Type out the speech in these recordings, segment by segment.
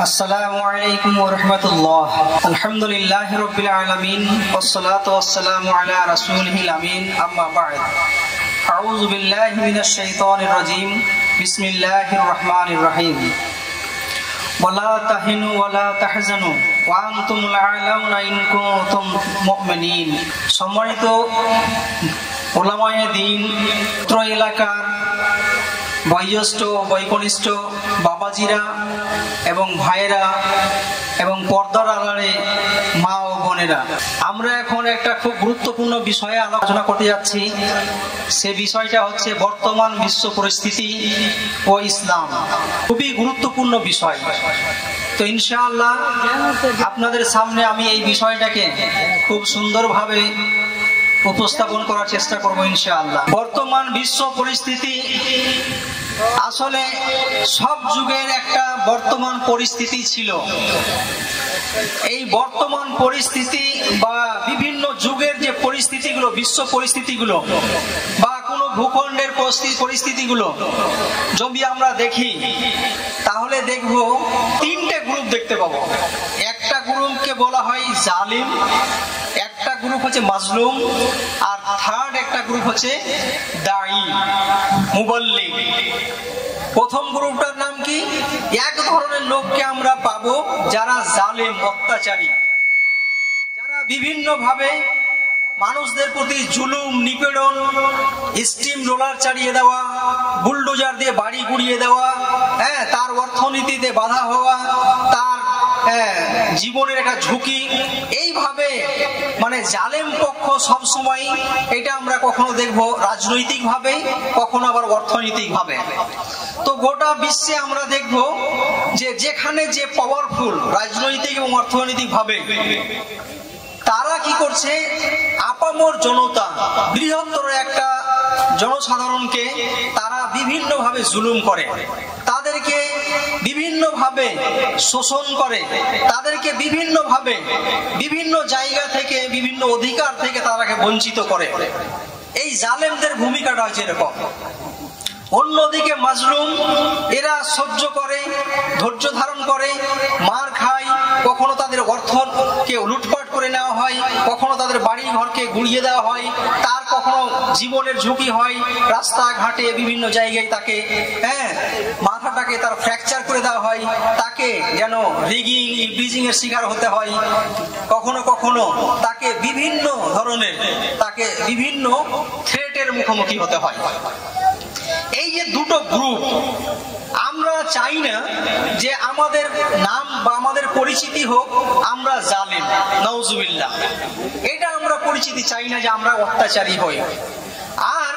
আসসালামু আলাইকুম ওয়া রাহমাতুল্লাহ। আলহামদুলিল্লাহি রাব্বিল আলামিন ওয়াসসালাতু ওয়াসসালামু আলা রাসূলিল আমিন, আম্মা বা'দ। আউযু বিল্লাহি মিনাশ শাইতানির রাজীম। বিসমিল্লাহির রাহমানির রাহিম। ওয়ালা তাহিনু ওয়ালা তাহজানু ওয়া আনতুমুল আ'লাউনা ইন কুনতুম মুমিনিন। সম্মানিত উলামায়ে দ্বীন, পত্র এলাকার বয়োজ্যেষ্ঠ বৈকনিষ্ঠ বাবাজিরা এবং ভাইয়েরা এবং পর্দার আড়ালে মা ও বোনেরা, আমরা এখন একটা খুব গুরুত্বপূর্ণ বিষয়ে আলোচনা করতে যাচ্ছি। সে বিষয়টা হচ্ছে বর্তমান বিশ্ব পরিস্থিতি ও ইসলাম। খুবই গুরুত্বপূর্ণ বিষয়। তো ইনশাআল্লাহ আপনাদের সামনে আমি এই বিষয়টাকে খুব সুন্দরভাবে উপস্থাপন করার চেষ্টা করব ইনশাআল্লাহ। বর্তমান বিশ্ব পরিস্থিতি আসলে সব যুগের একটা বর্তমান পরিস্থিতি ছিল। এই বর্তমান পরিস্থিতি বা বিভিন্ন যুগের যে পরিস্থিতিগুলো, বিশ্ব পরিস্থিতিগুলো বা কোনো ভূখণ্ডের পরিস্থিতিগুলো যদি আমরা দেখি, তাহলে দেখব তিনটে গ্রুপ দেখতে পাবো। একটা গ্রুপকে বলা হয় জালিম, একটা গ্রুপ হচ্ছে মাজলুম, আর থার্ড একটা গ্রুপ হচ্ছে দাঈ মুবাল্লিগ। প্রথম গ্রুপটার নাম কি? এক ধরনের লোককে আমরা পাবো যারা জালেম, অত্যাচারী, যারা বিভিন্ন ভাবে মানুষদের প্রতি জুলুম, নিপীড়ন, স্টিম রোলার চালিয়ে দেওয়া, বুলডোজার দিয়ে বাড়ি গুড়িয়ে দেওয়া, তার অর্থনীতিতে বাধা হওয়া, তার জীবনের একটা ঝুঁকি, এইভাবে মানে জালেম পক্ষ সব সময়। এটা আমরা কখনো দেখবো রাজনৈতিক ভাবে, কখনো আবার অর্থনৈতিক ভাবে। তো গোটা বিশ্বে আমরা দেখবো যে যেখানে যে পাওয়ারফুল রাজনৈতিক এবং অর্থনৈতিক ভাবে, তারা কি করছে, আপামর জনতা, বৃহত্তর একটা জনসাধারণকে তারা বিভিন্ন ভাবে জুলুম করে, তাদেরকে বিভিন্ন ভাবে শোষণ করে, তাদেরকে বিভিন্ন ভাবে বিভিন্ন জায়গা থেকে, বিভিন্ন অধিকার থেকে তারাকে বঞ্চিত করে। এই জালেমদের ভূমিকাটা হচ্ছে এরকম। অন্যদিকে মাজলুম, এরা সহ্য করে, ধৈর্য ধারণ করে, মার খায়, কখনো তাদের অর্থকে লুটপাট করে নেওয়া হয়, কখনো তাদের বাড়ি ঘরকে গুড়িয়ে দেওয়া হয়, তার কখনো জীবনের ঝুঁকি হয়, রাস্তাঘাটে বিভিন্ন জায়গায় তাকে মাথাটাকে তার ফ্র্যাকচার করে দেওয়া হয়, তাকে যেন রিগিং, ব্রিজিং এর শিকার হতে হয়, কখনো কখনো তাকে বিভিন্ন ধরনের, তাকে বিভিন্ন থ্রেটের মুখোমুখি হতে হয়। এই যে দুটো গ্রুপ, আমরা চাই না যে আমাদের নাম বা আমাদের পরিচিতি হোক আমরা জালেম, নাউজুবিল্লাহ। এটা আমরা পরিচিতি চাই না যে আমরা অত্যাচারী হই। আর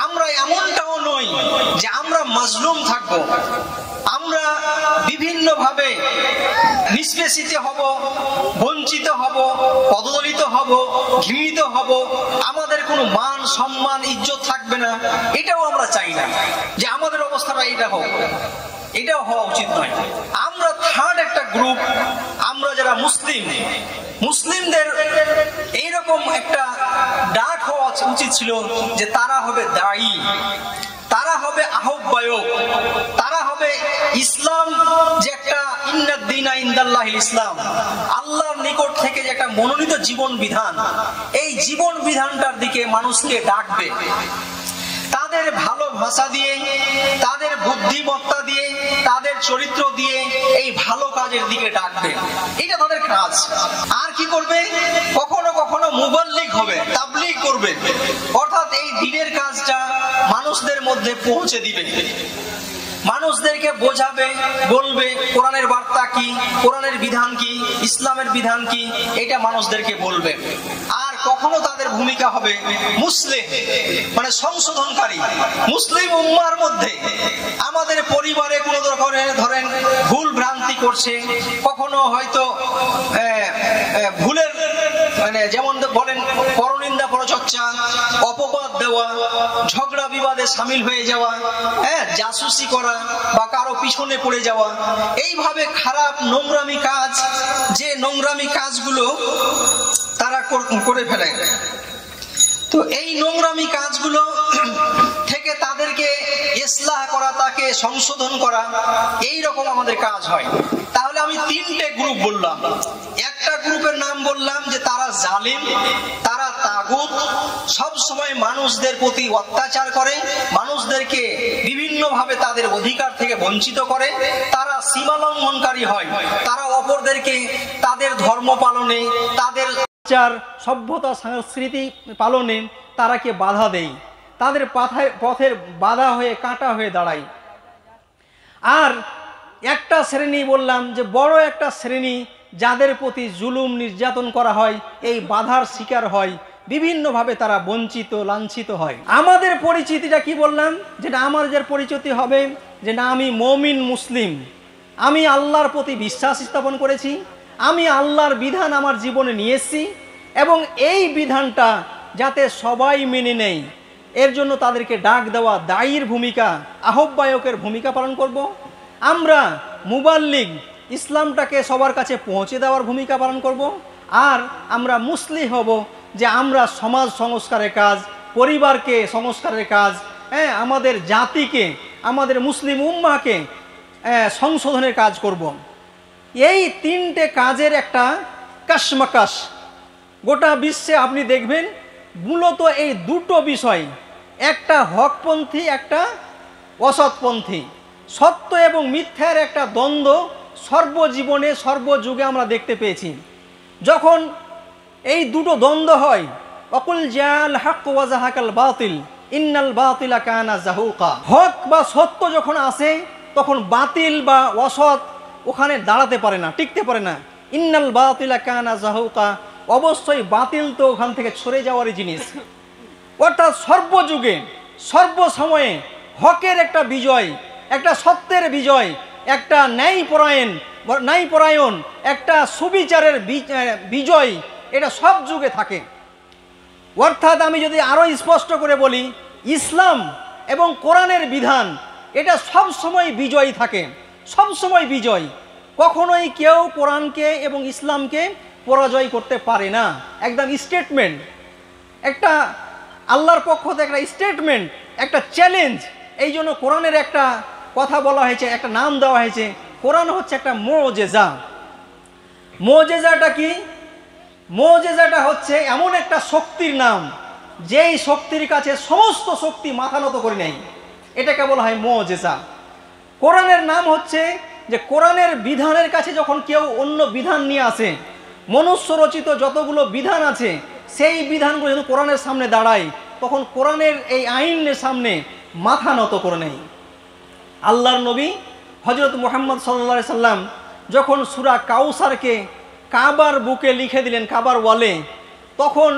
আমরা এমনটাও নই যে আমরা মাজলুম থাকবো। আমরা বিভিন্ন ভাবে নিষ্পেষিত হব, বঞ্চিত হব, পদদলিত হব, ঘৃণিত হব, আমাদের কোনো মান, সম্মান, ইজ্জত থাকবে না। এটাও আমরা চাই না যে আমাদের অবস্থাটা এটা হোক, এটাও হওয়া উচিত নয়। আমরা থার্ড একটা গ্রুপ, আমরা যারা মুসলিম, মুসলিমদের এইরকম একটা ডাক হওয়া উচিত ছিল যে তারা হবে দায়ী, তারা হবে আহ্বায়ক, তারা হবে ইসলাম যে একটা ইন্নাদ-দীনা ইনদাল্লাহিল ইসলাম, আল্লাহর নিকট থেকে যে একটা মনোনীত জীবন বিধান, এই জীবন বিধানটার দিকে মানুষকে ডাকবে। তাদের ভালো ভাষা দিয়ে, তাদের বুদ্ধিমত্তা দিয়ে, তাদের চরিত্র দিয়ে এই ভালো কাজের দিকে ডাকবে। এটা তাদের কাজ। আর কি করবে? কখনো কখনো মুবাল্লিগ হবে, তাবলীগ করবে, অর্থাৎ এই দ্বীনের কাজটা মানুষদের মধ্যে পৌঁছে দিবে, মানুষদেরকে বোঝাবে, বলবে কোরআনের বার্তা কি, কোরআনের বিধান কি, ইসলামের বিধান কি, এটা মানুষদেরকে বলবে। আর কখনো তাদের ভূমিকা হবে মুসলিম, মানে সংশোধনকারী। মুসলিম উম্মার মধ্যে আমাদের পরিবারে কোনো ধরেন ভুল ভ্রান্তি করছে, কখনো হয়তো ভুলের মানে যেমন বলেন পরনিন্দা, পরচর্চা, অপবাদ দেওয়া, ঝগড়া বিবাদে সামিল হয়ে যাওয়া, জাসুসি করা বা কারো পিছনে পড়ে যাওয়া, এইভাবে খারাপ নোংরামি কাজ, যে নোংরামি কাজগুলো তারা করে ফেলে। তো এই নোংরামি কাজগুলো থেকে তাদেরকে ইসলাহ করা, তাকে সংশোধন করা, এই রকম আমাদের কাজ হয়। তাহলে বললাম, একটা গ্রুপের নাম বললাম যে তারা জালিম, তারা তাগুত, সব সময় মানুষদের প্রতি অত্যাচার করে, মানুষদেরকে বিভিন্নভাবে তাদের অধিকার থেকে বঞ্চিত করে, তারা সীমা লঙ্ঘনকারী হয়, তারা অপরদেরকে তাদের ধর্ম পালনে, তাদের সভ্যতা সংস্কৃতি পালনে তারাকে বাধা দেয়, তাদের পথের বাধা হয়ে কাঁটা হয়ে দাঁড়ায়। আর একটা শ্রেণী বললাম যে বড় একটা শ্রেণী যাদের প্রতি জুলুম নির্যাতন করা হয়, এই বাধার শিকার হয়, বিভিন্নভাবে তারা বঞ্চিত লাঞ্ছিত হয়। আমাদের পরিচিতিটা কি বললাম, যেটা আমাদের পরিচিতি হবে যে না, আমি মুমিন মুসলিম, আমি আল্লাহর প্রতি বিশ্বাস স্থাপন করেছি, আমি আল্লাহর বিধান আমার জীবনে নিয়ে এসেছি, এবং এই বিধানটা যাতে সবাই মেনে নেয় এর জন্য তাদেরকে ডাক দেওয়া, দায়ীর ভূমিকা, আহ্বায়কের ভূমিকা পালন করব। আমরা মুবাল্লিগ, ইসলামটাকে সবার কাছে পৌঁছে দেওয়ার ভূমিকা পালন করব। আর আমরা মুসলিম হব, যে আমরা সমাজ সংস্কারের কাজ, পরিবারকে সংস্কারের কাজ, আমাদের জাতিকে, আমাদের মুসলিম উম্মাহকে সংশোধনের কাজ করব। এই তিনটে কাজের একটা কাশমাকাশ গোটা বিশ্বে আপনি দেখবেন। মূলত এই দুটো বিষয়, একটা হকপন্থী, একটা অসৎপন্থী, সত্য এবং মিথ্যার একটা দ্বন্দ্ব সর্বজীবনে সর্বযুগে আমরা দেখতে পেয়েছি। যখন এই দুটো দ্বন্দ্ব হয়, অকুল জাল হক ওয়া যাহাকাল বাতিল ইন্নাল বাতিলা কানা যাহুকা, হক বা সত্য যখন আসে তখন বাতিল বা অসৎ ওখানে দাঁড়াতে পারে না, টিকতে পারে না। ইন্নাল বাতিলা কানা যাহুকা, অবশ্যই বাতিল তো ওখান থেকে সরে যাওয়ারই জিনিস। অর্থাৎ সর্বযুগে সর্বসময়ে হকের একটা বিজয়, একটা সত্যের বিজয়, একটা ন্যায়পরায়ণ একটা সুবিচারের বিজয়, এটা সব যুগে থাকে। অর্থাৎ আমি যদি আরো স্পষ্ট করে বলি, ইসলাম এবং কোরআনের বিধান এটা সব সময় বিজয়ী থাকে, সব সময় বিজয়। কখনোই কেউ কোরআনকে এবং ইসলামকে পরাজয় করতে পারে না। একদম স্টেটমেন্ট, একটা আল্লাহর পক্ষ থেকে একটা স্টেটমেন্ট, একটা চ্যালেঞ্জ। এই জন্য কোরআনের একটা কথা বলা হয়েছে, একটা নাম দেওয়া হয়েছে, কোরআন হচ্ছে একটা মুজিজা। মুজিজাটা কি? মুজিজাটা হচ্ছে এমন একটা শক্তির নাম, যেই শক্তির কাছে সমস্ত শক্তি মাথা নত করে নেয়, এটাকে বলা হয় মুজিজা। কোরআনের নাম হচ্ছে যে কোরআনের বিধানের কাছে যখন কেউ অন্য বিধান নিয়ে আসে, মনুষ্য রচিত যতগুলো বিধান আছে সেই বিধানগুলো যখন কোরআনের সামনে দাঁড়ায়, তখন কোরআনের এই আইনের সামনে মাথা নত করে নেয়। আল্লাহর নবী হযরত মুহাম্মদ সাল্লাল্লাহু আলাইহি সাল্লাম যখন সূরা কাউসারকে কাবার বুকে লিখে দিলেন, কাবার ওয়ালে, তখন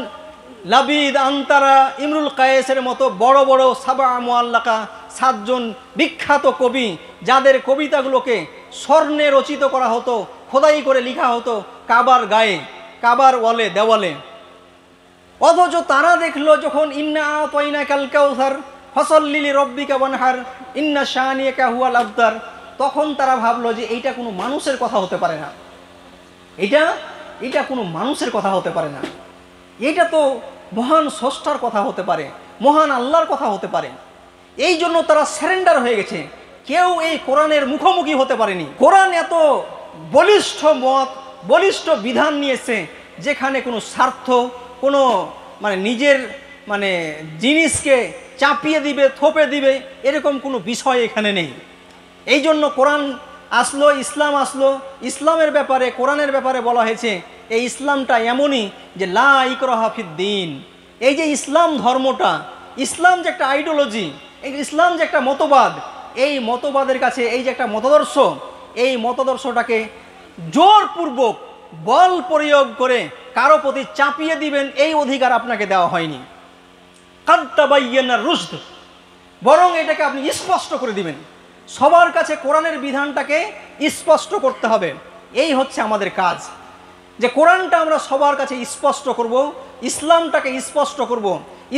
লাবিদ, আন্তারা, ইমরুল কায়েসের মতো বড় বড় সাবা মুআল্লাকা, 7 জন বিখ্যাত কবি, যাদের কবিতাগুলোকে স্বর্ণে রচিত করা হতো, খোদাই করে লেখা হতো কাবার গায়ে, কাবার ওয়ালে, দেওয়ালে। অথচ তারা দেখলো যখন ইন্না আতাইনাকাল কাউসার ফসল্লি লিরাব্বিকা ওয়ানহার ইন্না শানিয়াকা হুয়াল আবতার, তখন তারা ভাবলো যে এইটা কোনো মানুষের কথা হতে পারে না, এটা কোনো মানুষের কথা হতে পারে না, এটা তো মহান স্রষ্টার কথা হতে পারে, মহান আল্লাহর কথা হতে পারে। এই জন্য তারা সারেন্ডার হয়ে গেছে, কেউ এই কোরআনের মুখোমুখি হতে পারেনি। কোরআন এত বলিষ্ঠ মত, বলিষ্ঠ বিধান নিয়েছে, যেখানে কোনো স্বার্থ, কোনো নিজের জিনিসকে চাপিয়ে দিবে, থোপে দিবে, এরকম কোনো বিষয় এখানে নেই। এই জন্য কোরআন আসলো, ইসলাম আসলো। ইসলামের ব্যাপারে, কোরআনের ব্যাপারে বলা হয়েছে এই ইসলামটা এমনই যে লা ইকরাহা ফিদ্দীন। এই যে ইসলাম ধর্মটা, ইসলাম যে একটা আইডিওলজি, এই ইসলাম যে একটা মতবাদ, এই মতবাদের কাছে এই যে একটা মতাদর্শ, এই মতাদর্শটাকে জোরপূর্বক বল প্রয়োগ করে কারো প্রতি চাপিয়ে দিবেন এই অধিকার আপনাকে দেওয়া হয়নি। কাদ তাবায়্যানা রুশদ, বরং এটাকে আপনি স্পষ্ট করে দিবেন। সবার কাছে কোরআনের বিধানটাকে স্পষ্ট করতে হবে। এই হচ্ছে আমাদের কাজ, যে কোরআনটা আমরা সবার কাছে স্পষ্ট করব, ইসলামটাকে স্পষ্ট করব,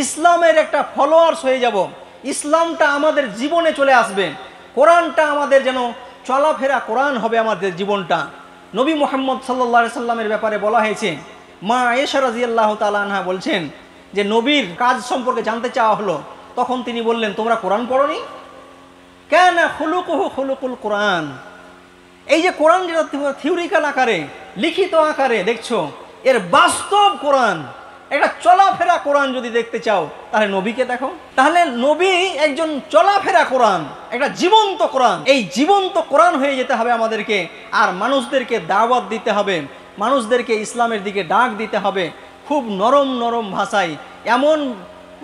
ইসলামের একটা ফলোয়ার্স হয়ে যাব, ইসলামটা আমাদের জীবনে চলে আসবে, কোরআনটা আমাদের যেন চলাফেরা কোরআন হবে আমাদের জীবনটা। নবী মুহাম্মদ সাল্লাল্লাহু আলাইহি সাল্লামের ব্যাপারে বলা হয়েছে, মা আয়েশা রাদিয়াল্লাহু তাআলা আনহা বলছেন যে নবীর কাজ সম্পর্কে জানতে চাওয়া হলো, তখন তিনি বললেন, তোমরা কোরআন পড়োনি? কানা খুলুকুহু খুলুকুল কোরআন, এই যে কোরআন যেটা থিওরিক্যাল আকারে লিখিত আকারে দেখছো, এর বাস্তব কোরআন, একটা চলাফেরা কোরআন যদি দেখতে চাও তাহলে নবীকে দেখো। তাহলে নবী একজন চলাফেরা কোরআন, একটা জীবন্ত কোরআন। এই জীবন্ত কোরআন হয়ে যেতে হবে আমাদেরকে, আর মানুষদেরকে দাওয়াত দিতে হবে, মানুষদেরকে ইসলামের দিকে ডাক দিতে হবে খুব নরম নরম ভাষায়, এমন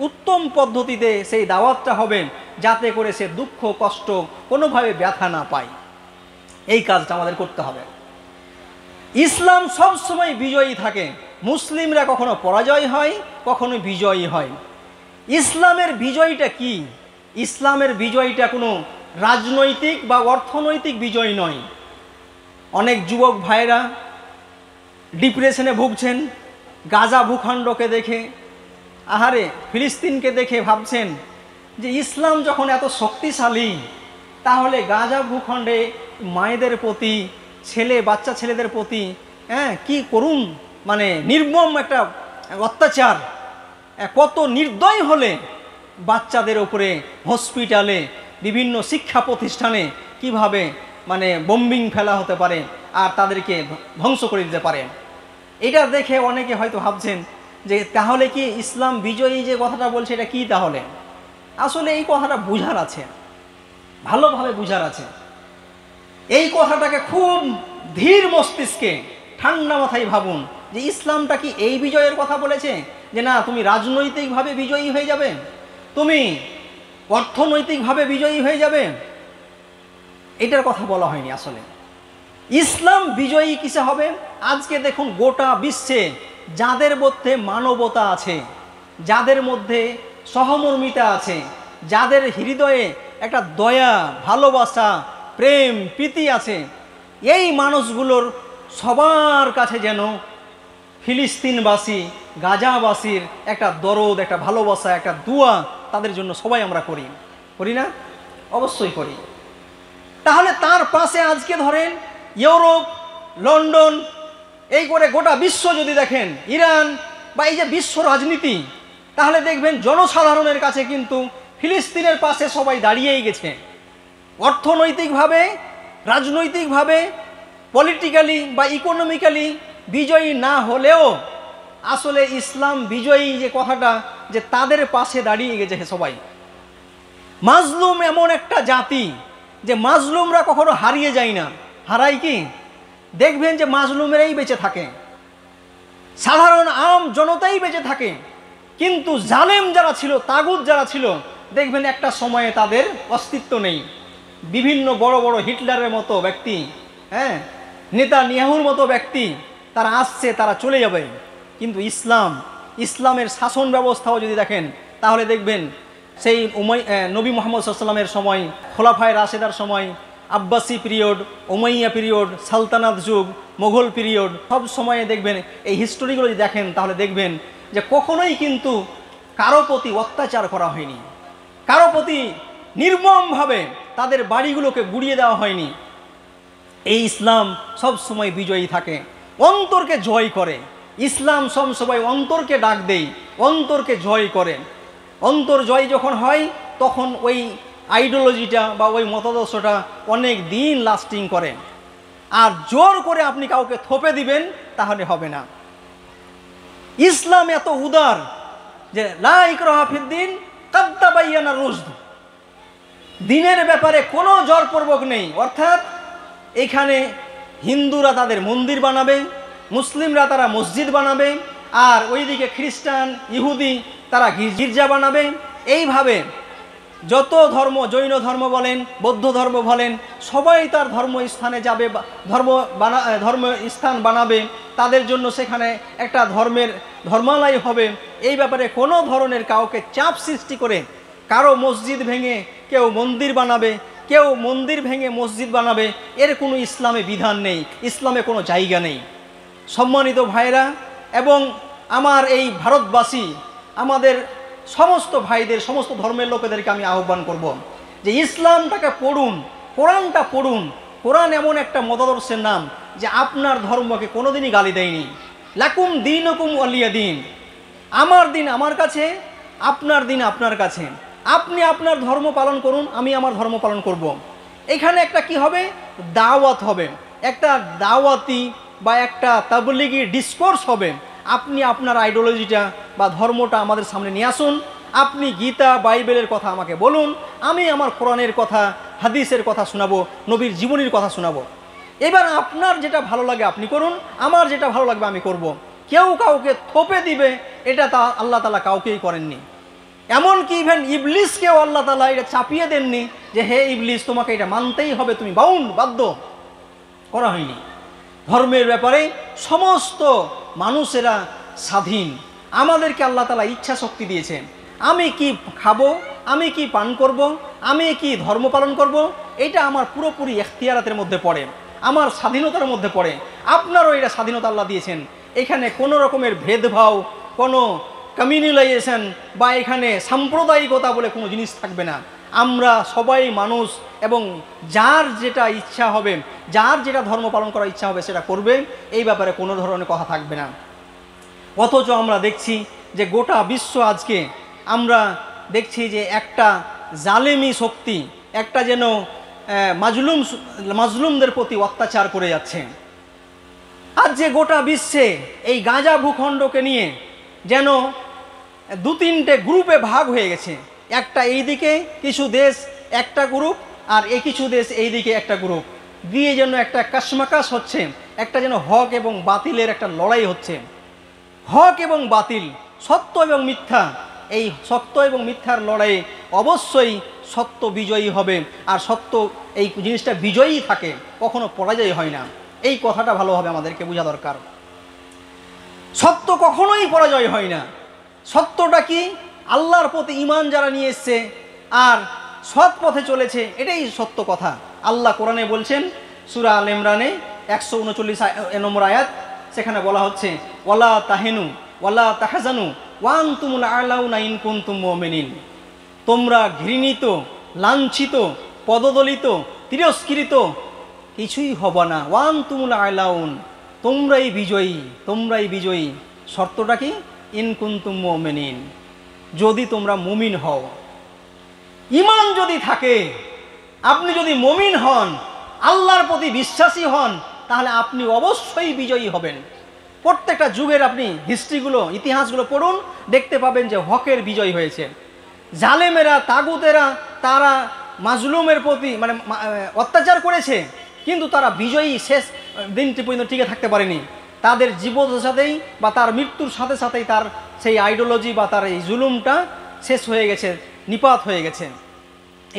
উত্তম পদ্ধতিতে সেই দাওয়াতটা হবে যাতে করে সে দুঃখ কষ্ট কোনোভাবে ব্যথা না পায়। এই কাজটা আমাদের করতে হবে। ইসলাম সবসময় বিজয়ী থাকে, মুসলিমরা কখনো পরাজয় হয়, কখনো বিজয়ী হয়। ইসলামের বিজয়টা কি? ইসলামের বিজয়টা কোনো রাজনৈতিক বা অর্থনৈতিক বিজয় নয়। অনেক যুবক ভাইরা ডিপ্রেশনে ভুগছেন গাজা ভূখণ্ডকে দেখে, আহারে ফিলিস্তিনকে দেখে ভাবছেন যে ইসলাম যখন এত শক্তিশালী, তাহলে গাজা ভূখণ্ডে মায়েদের প্রতি, বাচ্চা ছেলেদের প্রতি কি করুন, মানে নির্মম একটা অত্যাচার, কত নির্দয় হলে বাচ্চাদের উপরে হসপিটালে বিভিন্ন শিক্ষা প্রতিষ্ঠানে কিভাবে মানে বোম্বিং ফেলা হতে পারে আর তাদেরকে ধ্বংস করে দিতে পারে। এটা দেখে অনেকে হয়তো ভাবছেন যে তাহলে কি ইসলাম বিজয়ী যে কথাটা বলছে এটা কি? তাহলে আসলে এই কথাটা বুঝার আছে, ভালোভাবে বুঝার আছে। এই কথাটাকে খুব ধীর মস্তিষ্কে ঠান্ডা মাথায় ভাবুন যে ইসলামটা কি এই বিজয়ের কথা বলেছে যে না তুমি রাজনৈতিকভাবে বিজয়ী হয়ে যাবে, তুমি অর্থনৈতিকভাবে বিজয়ী হয়ে যাবে, এটার কথা বলা হয়নি। আসলে ইসলাম বিজয়ী কিসে হবে? আজকে দেখুন গোটা বিশ্বে যাদের মধ্যে মানবতা আছে, যাদের মধ্যে সহমর্মিতা আছে, যাদের হৃদয়ে একটা দয়া, ভালোবাসা, প্রেম, প্রীতি আছে, এই মানুষগুলোর সবার কাছে যেন ফিলিস্তিনবাসী, গাজাবাসীর একটা দরদ, একটা ভালোবাসা, একটা দোয়া তাদের জন্য সবাই আমরা করি না? অবশ্যই করি। তাহলে তার পাশে আজকে ধরেন ইউরোপ, লন্ডন, এই করে গোটা বিশ্ব যদি দেখেন, ইরান বা এই যে বিশ্ব রাজনীতি, তাহলে দেখবেন জনসাধারণের কাছে কিন্তু ফিলিস্তিনের পাশে সবাই দাঁড়িয়েই গেছে। অর্থনৈতিকভাবে, রাজনৈতিকভাবে, পলিটিক্যালি বা ইকোনমিক্যালি বিজয়ী না হলেও আসলে ইসলাম বিজয়ী যে কথাটা, যে তাদের পাশে দাঁড়িয়ে গেছে সবাই। মাজলুম এমন একটা জাতি যে মাজলুমরা কখনো হারিয়ে যায় না। হারায় কি? দেখবেন যে মাজলুমেরাই বেঁচে থাকে, সাধারণ আম জনতাই বেঁচে থাকে। কিন্তু জালেম যারা ছিল, তাগুত যারা ছিল, দেখবেন একটা সময়ে তাদের অস্তিত্ব নেই। বিভিন্ন বড় বড় হিটলারের মতো ব্যক্তি, নেতানিয়াহুর মতো ব্যক্তি, তারা আসছে, তারা চলে যাবে। কিন্তু ইসলামের শাসন ব্যবস্থাও যদি দেখেন তাহলে দেখবেন সেই নবী মুহাম্মদ সাল্লাল্লাহু আলাইহি ওয়াসাল্লামের সময়, খোলাফায়ে রাশেদার সময়, আব্বাসি পিরিয়ড, উমাইয়া পিরিয়ড, সালতানাত যুগ, মোগল পিরিয়ড, সব সময়ে দেখবেন এই হিস্টোরিগুলো যদি দেখেন তাহলে দেখবেন যে কখনোই কিন্তু কারো প্রতি অত্যাচার করা হয়নি, কারো প্রতি নির্মমভাবে তাদের বাড়িগুলোকে গুড়িয়ে দেওয়া হয়নি। এই ইসলাম সব সময় বিজয়ী থাকে, অন্তরকে জয় করে। ইসলাম সব সময় অন্তরকে ডাক দেয়, অন্তরকে জয় করে। অন্তর জয় যখন হয় তখন ওই আইডিওলজিটা বা ওই মতাদর্শটা অনেক দিন লাস্টিং করে। আর জোর করে আপনি কাউকে থোপে দিবেন তাহলে হবে না। ইসলাম এত উদার যে লা ইকরাহা ফিদ্দিন কাদ তাবায়্যানা রুশদ, দিনের ব্যাপারে কোনো জোরপূর্বক নেই। অর্থাৎ এখানে হিন্দুরা তাদের মন্দির বানাবে, মুসলিমরা তারা মসজিদ বানাবে, আর ওইদিকে খ্রিস্টান, ইহুদি তারা গির্জা বানাবে। এইভাবে যত ধর্ম, জৈন ধর্ম বলেন, বৌদ্ধ ধর্ম বলেন, সবাই তার ধর্মস্থানে যাবে, ধর্ম স্থান বানাবে, তাদের জন্য সেখানে একটা ধর্মালয় হবে। এই ব্যাপারে কোনো ধরনের কাউকে চাপ সৃষ্টি করে কারো মসজিদ ভেঙে কেউ মন্দির বানাবে, কেউ মন্দির ভেঙে মসজিদ বানাবে, এর কোনো ইসলামে বিধান নেই, ইসলামে কোনো জায়গা নেই। সম্মানিত ভাইরা এবং আমার এই ভারতবাসী, আমাদের সমস্ত ভাইদের, সমস্ত ধর্মের লোকেদেরকে আমি আহ্বান করব যে ইসলামটাকে পড়ুন, কোরআনটা পড়ুন। কোরআন এমন একটা মতাদর্শের নাম যে আপনার ধর্মকে কোনোদিনই গালি দেয়নি। লাকুম দীনুকুম ওয়ালিয়া দিন, আমার দিন আমার কাছে, আপনার দিন আপনার কাছে। আপনি আপনার ধর্ম পালন করুন, আমি আমার ধর্ম পালন করব। এখানে একটা কি হবে, দাওয়াত হবে, একটা দাওয়াতি বা একটা তাবলিগি ডিসকোর্স হবে। আপনি আপনার আইডিওলজিটা বা ধর্মটা আমাদের সামনে নিয়ে আসুন, আপনি গীতা বাইবেলের কথা আমাকে বলুন, আমি আমার কোরআনের কথা হাদিসের কথা শোনাবো, নবীর জীবনীর কথা শোনাবো। এবার আপনার যেটা ভালো লাগে আপনি করুন, আমার যেটা ভালো লাগবে আমি করব। কেউ কাউকে থোপে দিবে এটা তা আল্লাহ তাআলা কাউকেই করেননি। এমনকি ইভেন ইবলিসকেও আল্লাহ তাআলা এটা চাপিয়ে দেননি যে হে ইবলিস তোমাকে এটা মানতেই হবে, তুমি বাধ্য করা হয়নি। ধর্মের ব্যাপারে সমস্ত মানুষেরা স্বাধীন। আমাদেরকে আল্লাহ তাআলা ইচ্ছা শক্তি দিয়েছেন। আমি কি খাবো, আমি কি পান করব, আমি কি ধর্ম পালন করব, এটা আমার পুরোপুরি এখতিয়ারাতের মধ্যে পড়ে, আমার স্বাধীনতার মধ্যে পড়ে। আপনারও এটা স্বাধীনতা আল্লাহ দিয়েছেন। এখানে কোনো রকমের ভেদভাব, কোনো কমিউনালাইজেশন বা এখানে সাম্প্রদায়িকতা বলে কোনো জিনিস থাকবে না। আমরা সবাই মানুষ এবং যার যেটা ইচ্ছা হবে, যার যেটা ধর্ম পালন করার ইচ্ছা হবে সেটা করবে, এই ব্যাপারে কোনো ধরনের কথা থাকবে না। অথচ আমরা দেখছি যে গোটা বিশ্ব আজকে আমরা দেখছি যে একটা জালেমি শক্তি, একটা যেন মাজলুমদের প্রতি অত্যাচার করে যাচ্ছে। আজ যে গোটা বিশ্বে এই গাজা ভূখণ্ডকে নিয়ে যেন 2-3টে গ্রুপে ভাগ হয়ে গেছে। একটা এই দিকে কিছু দেশ একটা গ্রুপ, আর এই কিছু দেশ এই দিকে একটা গ্রুপ দিয়ে যেন একটা কাশমাকাশ হচ্ছে, একটা যেন হক এবং বাতিলের একটা লড়াই হচ্ছে। হক এবং বাতিল, সত্য এবং মিথ্যা, এই সত্য এবং মিথ্যার লড়াইয়ে অবশ্যই সত্য বিজয়ী হবে। আর সত্য এই জিনিসটা বিজয়ী থাকে, কখনো পরাজয় হয় না। এই কথাটা ভালোভাবে আমাদেরকে বোঝা দরকার। সত্য কখনোই পরাজয় হয় না। সত্যটা কি? আল্লাহর প্রতি ঈমান যারা নিয়ে এসছে আর সৎ পথে চলেছে, এটাই সত্য কথা। আল্লাহ কোরআনে বলছেন সূরা আল ইমরানে 139 নম্বর আয়াত, সেখানে বলা হচ্ছে ওয়ালা তাহিনু ওয়ালা তাহজানু ওয়া আনতুমুল আ'লাউনা ইন কুনতুম মুমিনিন। তোমরা ঘৃণিত, লাঞ্ছিত, পদদলিত, তিরস্কৃত কিছুই হবে না। ওয়া আনতুমুল আ'লাউন, তোমরাই বিজয়ী, তোমরাই বিজয়ী। শর্তটা কি? ইন কুনতুম মুমিনিন, যদি তোমরা মুমিন হও। ঈমান যদি থাকে, আপনি যদি মুমিন হন, আল্লাহর প্রতি বিশ্বাসী হন, তাহলে আপনি অবশ্যই বিজয়ী হবেন। প্রত্যেকটা যুগের আপনি হিস্ট্রিগুলো, ইতিহাসগুলো পড়ুন, দেখতে পাবেন যে হকের বিজয় হয়েছে। জালেমেরা, তাগুতেরা, তারা মাজলুমের প্রতি মানে অত্যাচার করেছে, কিন্তু তারা বিজয়ী শেষ দিনটি পর্যন্ত টিকে থাকতে পারেনি। তাদের জীবনের সাথেই বা তার মৃত্যুর সাথে সাথেই তার সেই আইডিওলজি বা তার এই জুলুমটা শেষ হয়ে গেছে, নিপাত হয়ে গেছে।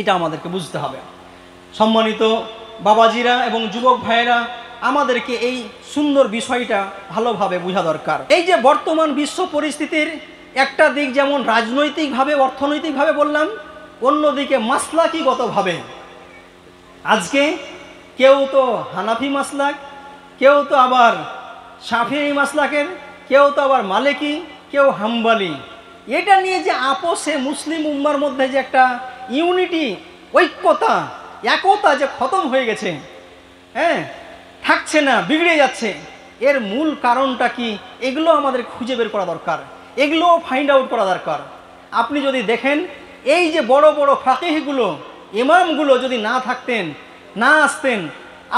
এটা আমাদেরকে বুঝতে হবে। সম্মানিত বাবাজিরা এবং যুবক ভাইয়েরা, আমাদেরকে এই সুন্দর বিষয়টা ভালোভাবে বোঝা দরকার। এই যে বর্তমান বিশ্ব পরিস্থিতির একটা দিক যেমন রাজনৈতিকভাবে, অর্থনৈতিকভাবে বললাম, অন্যদিকে মাসলাকিগতভাবে আজকে কেউ তো হানাফি মাসলাক, কেউ তো আবার শাফিঈ মাসলাকের, কেউ তো আবার মালিকি, কেউ হাম্বলি। এটা নিয়ে যে আপোষে মুসলিম উম্মার মধ্যে যে একটা ইউনিটি, ঐক্যতা, একতা যে খতম হয়ে গেছে, হ্যাঁ, থাকছে না, বিগড়ে যাচ্ছে, এর মূল কারণটা কি? এগুলো আমাদের খুঁজে বের করা দরকার, এগুলো ফাইন্ড আউট করা দরকার। আপনি যদি দেখেন এই যে বড় বড় ফাকিহগুলো, ইমামগুলো যদি না থাকতেন, না আসতেন,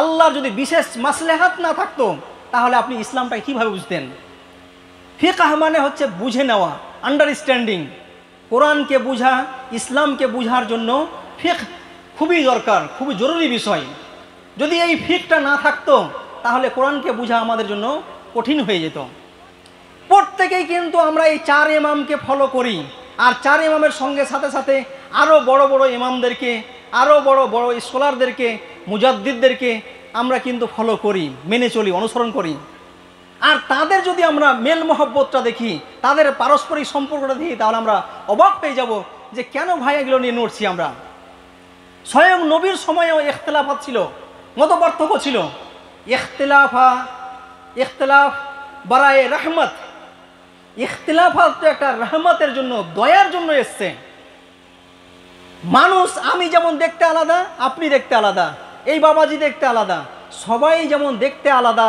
আল্লাহর যদি বিশেষ মাসলেহাত না থাকতো, তাহলে আপনি ইসলামটাকে কীভাবে বুঝতেন? ফিকহ মানে হচ্ছে বুঝে নেওয়া, আন্ডারস্ট্যান্ডিং। কোরআনকে বুঝা, ইসলামকে বুঝার জন্য ফিকহ খুবই দরকার, খুবই জরুরি বিষয়। যদি এই ফিকহটা না থাকতো, তাহলে কোরআনকে বুঝা আমাদের জন্য কঠিন হয়ে যেত। প্রত্যেকেই কিন্তু আমরা এই 4 ইমামকে ফলো করি, আর 4 ইমামের সঙ্গে সাথে সাথে আরও বড় বড় ইমামদেরকে, আরও বড় বড় স্কলারদেরকে, মুজাদ্দিদদেরকে আমরা কিন্তু ফলো করি, মেনে চলি, অনুসরণ করি। আর তাদের যদি আমরা মেল মহব্বতটা দেখি, তাদের পারস্পরিক সম্পর্কটা দেখি, তাহলে আমরা অবাক হয়ে যাব যে কেন ভাই এগুলো নিয়ে নড়ছি আমরা। স্বয়ং নবীর সময়েও ইখতিলাফাত ছিল, মত পার্থক্য ছিল। ইখতিলাফ বারায়ে রহমত, ইখতিলাফাত তো একটা রহমতের জন্য, দয়ার জন্য এসছে। মানুষ, আমি যেমন দেখতে আলাদা, আপনি দেখতে আলাদা, এই বাবাজি দেখতে আলাদা, সবাই যেমন দেখতে আলাদা,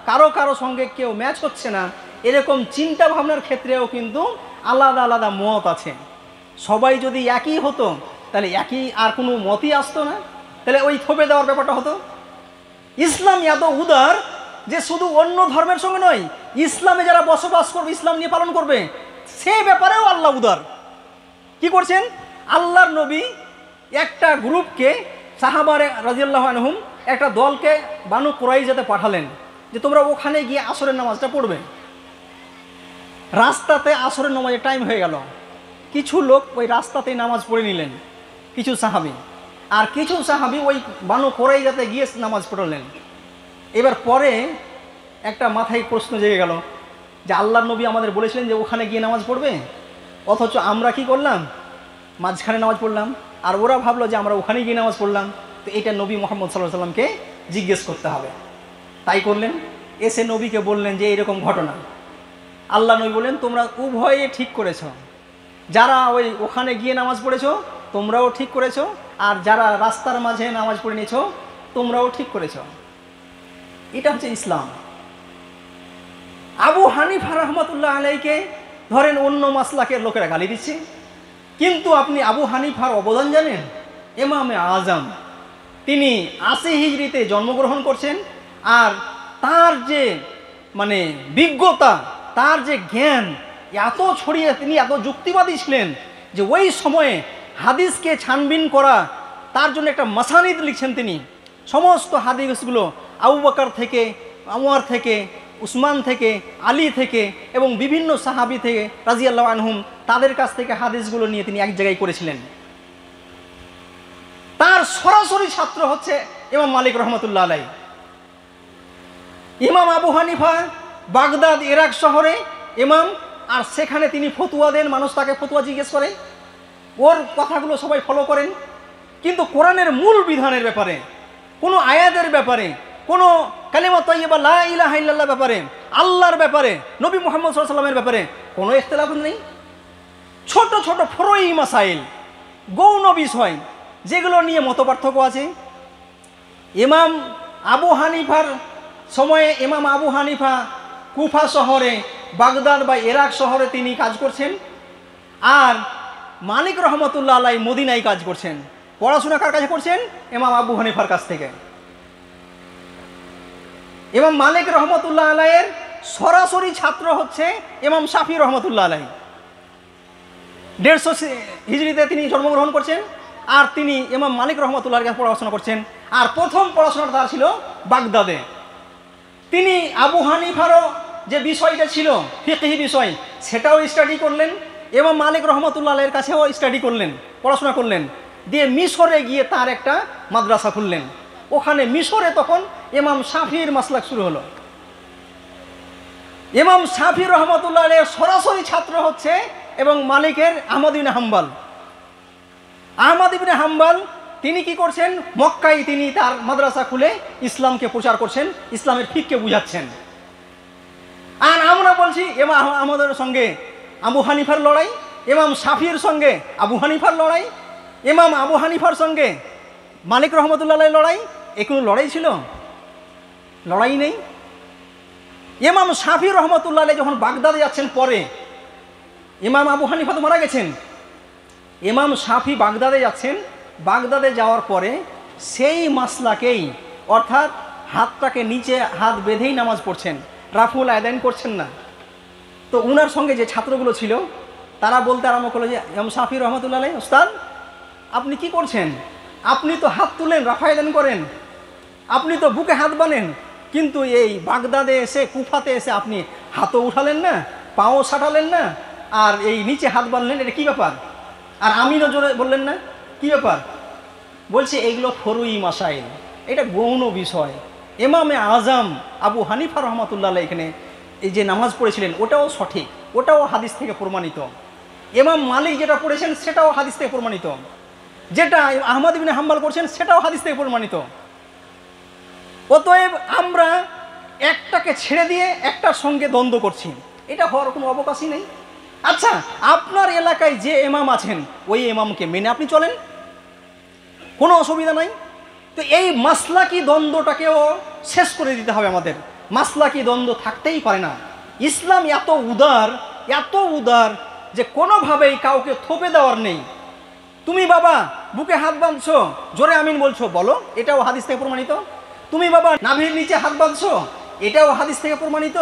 কারো কারো সঙ্গে কেউ ম্যাচ হচ্ছে না, এরকম চিন্তা ভাবনার ক্ষেত্রেও কিন্তু আলাদা আলাদা মত আছে। সবাই যদি একই হতো, তাহলে একই আর কোনো মতই আসতো না, তাহলে ওই থোপে দেওয়ার ব্যাপারটা হতো। ইসলাম এত উদার যে শুধু অন্য ধর্মের সঙ্গে নয়, ইসলামে যারা বসবাস করবে, ইসলাম নিয়ে পালন করবে, সে ব্যাপারেও আল্লাহ উদার। কি করছেন? আল্লাহর নবী একটা গ্রুপকে, সাহাবারে রাদিয়াল্লাহু আনহুম, একটা দলকে বানু কুরাইজাতে পাঠালেন যে তোমরা ওখানে গিয়ে আসরের নামাজটা পড়বে। রাস্তাতে আসরের নামাজের টাইম হয়ে গেল, কিছু লোক ওই রাস্তাতেই নামাজ পড়ে নিলেন, কিছু সাহাবী, আর কিছু সাহাবী ওই বানু কুরাইজাতে গিয়ে নামাজ পড়লেন। এবার পরে একটা মাথায় প্রশ্ন জেগে গেল যে আল্লাহর নবী আমাদের বলেছিলেন যে ওখানে গিয়ে নামাজ পড়বে, অথচ আমরা কি করলাম? মাঝখানে নামাজ পড়লাম, আর ওরা ভাবলো যে আমরা ওখানে গিয়ে নামাজ পড়লাম। তো এটা নবী মুহাম্মদ সাল্লাল্লাহু আলাইহি সাল্লামকে জিজ্ঞেস করতে হবে। তাই করলেন, এসে নবীকে বললেন যে এরকম ঘটনা। আল্লাহ নবী বললেন তোমরা উভয়ে ঠিক করেছ, যারা ওখানে গিয়ে নামাজ পড়েছো তোমরাও ঠিক করেছো, আর যারা রাস্তার মাঝে নামাজ পড়ে নিয়েছো তোমরাও ঠিক করেছো। এটা হচ্ছে ইসলাম। আবু হানিফা রাহমাতুল্লাহ আলাইকে ধরেন অন্য মাসলাকের লোকেরা গালি দিচ্ছে, কিন্তু আপনি আবু হানিফার অবদান জানেন? ইমামে আজম, তিনি ৮০ হিজরিতে জন্মগ্রহণ করছেন, আর তার যে বিজ্ঞতা, তার যে জ্ঞান এত ছড়িয়ে, তিনি এত যুক্তিবাদী ছিলেন যে ওই সময়ে হাদিসকে ছানবিন করা, তার জন্য একটা মাসানিদ লিখছেন তিনি। সমস্ত হাদিসগুলো আবু বকর থেকে, ওমর থেকে, উসমান থেকে, আলী থেকে এবং বিভিন্ন সাহাবী থেকে রাদিয়াল্লাহু আনহুম, তাদের কাছ থেকে হাদিসগুলো নিয়ে তিনি এক জায়গায় করেছিলেন। তার সরাসরি ছাত্র হচ্ছে ইমাম মালিক রহমতুল্লাহ আলাইহি। ইমাম আবু হানিফা বাগদাদ, ইরাক শহরে ইমাম, আর সেখানে তিনি ফতুয়া দেন, মানুষ তাকে ফতুয়া জিজ্ঞেস করে, ওর কথাগুলো সবাই ফলো করেন। কিন্তু কোরআনের মূল বিধানের ব্যাপারে, কোনো আয়াতের ব্যাপারে, কোনো কালিমা তাইয়্যিবা লা ইলাহা ইল্লাল্লাহ ব্যাপারে, আল্লাহর ব্যাপারে, নবী মুহাম্মদ সাল্লাল্লাহু আলাইহি ওয়াসাল্লামের ব্যাপারে কোনো ইখতিলাফ নেই। ছোট ছোট ফরই মাসাইল, গৌণ বিষয়, যেগুলো নিয়ে মতপার্থক্য আছে। ইমাম আবু হানিফার সময়ে ইমাম আবু হানিফা কুফা শহরে, বাগদাদ বা ইরাক শহরে তিনি কাজ করছেন, আর মালিক রহমতুল্লাহ আলাইহি মদিনায় কাজ করছেন। পড়াশোনা কার কাছে করছেন? ইমাম আবু হানিফার কাছ থেকে। ইমাম মালিক রহমতুল্লাহ আলাইহির সরাসরি ছাত্র হচ্ছে ইমাম শাফি রহমতুল্লাহ আলাইহি। 150 হিজরিতে তিনি জন্মগ্রহণ করছেন, আর তিনি ইমাম মালিক রহমতুল্লাহর কাছে পড়াশোনা করছেন। আর প্রথম পড়াশোনাটা তার ছিল বাগদাদে। তিনি আবু হানিফারও যে বিষয়টা ছিল ফিকহি বিষয়, সেটাও স্টাডি করলেন, ইমাম মালিক রহমতুল্লাহ আলাইহির কাছেও স্টাডি করলেন, পড়াশোনা করলেন। দিয়ে মিশরে গিয়ে তার একটা মাদ্রাসা খুললেন। ওখানে মিশরে তখন ইমাম শাফির মাসলাক শুরু হলো। ইমাম শাফি রহমতুল্লাহ আলাইহির সরাসরি ছাত্র হচ্ছে এবং মালিকের আহমদ ইবনে হাম্বল। আহমদ ইবনে হাম্বল তিনি কি করছেন? মক্কায় তিনি তার মাদ্রাসা খুলে ইসলামকে প্রচার করছেন, ইসলামের ফিককে বুঝাচ্ছেন। আর আমরা বলছি ইমাম আহমদের সঙ্গে আবু হানিফার লড়াই, ইমাম শাফির সঙ্গে আবু হানিফার লড়াই, ইমাম আবু হানিফার সঙ্গে মালিক রহমতুল্লাহ আলাইহির লড়াই। এ কোনো লড়াই ছিল? লড়াই নেই। ইমাম শাফি রহমতুল্লাহ আলাইহি যখন বাগদাদে যাচ্ছেন, পরে ইমাম আবু হানিফা তো মারা গেছেন, ইমাম শাফি বাগদাদে যাচ্ছেন। বাগদাদে যাওয়ার পরে সেই মাসলাকেই, অর্থাৎ হাতটাকে নিচে হাত বেঁধেই নামাজ পড়ছেন, রাফুল আদান করছেন না। তো উনার সঙ্গে যে ছাত্রগুলো ছিল তারা বলতে আরম্ভ করলো যে ইমাম শাফি রহমতুল্লাহ আলাইহি, উস্তাদ আপনি কি করছেন? আপনি তো হাত তুলেন, রাফা আদান করেন, আপনি তো বুকে হাত বানেন, কিন্তু এই বাগদাদে এসে, কুফাতে এসে আপনি হাতও উঠালেন না, পাও সাঁটালেন না, আর এই নিচে হাত বানলেন, এটা কী ব্যাপার? আর আমিনও জোরে বললেন না, কী ব্যাপার? বলছে এগুলো ফরুই মাসাইল, এটা গৌণ বিষয়। ইমামে আজম আবু হানিফা রহমতুল্লাহ আলাইহি এখানে এই যে নামাজ পড়েছিলেন ওটাও সঠিক, ওটাও হাদিস থেকে প্রমাণিত। ইমাম মালিক যেটা পড়েছেন সেটাও হাদিস থেকে প্রমাণিত, যেটা আহমদ ইবনে হাম্বল করছেন সেটাও হাদিস থেকে প্রমাণিত। অতএব আমরা একটাকে ছেড়ে দিয়ে একটার সঙ্গে দ্বন্দ্ব করছি, এটা হওয়ার কোনো অবকাশই নেই। আচ্ছা, আপনার এলাকায় যে ইমাম আছেন ওই ইমামকে মেনে আপনি চলেন, কোনো অসুবিধা নাই। তো এই মাসলাকি দ্বন্দ্বটাকেও শেষ করে দিতে হবে আমাদের। মাসলাকি দ্বন্দ্ব থাকতেই পারে না। ইসলাম এত উদার যে কোনোভাবেই কাউকে থোপে দেওয়ার নেই। তুমি বাবা বুকে হাত বাঁধছো, জোরে আমিন বলছো, বলো, এটাও হাদিস থেকে প্রমাণিত। তুমি বাবা নাভির নিচে হাত বাঁধছো, এটাও হাদিস থেকে প্রমাণিত।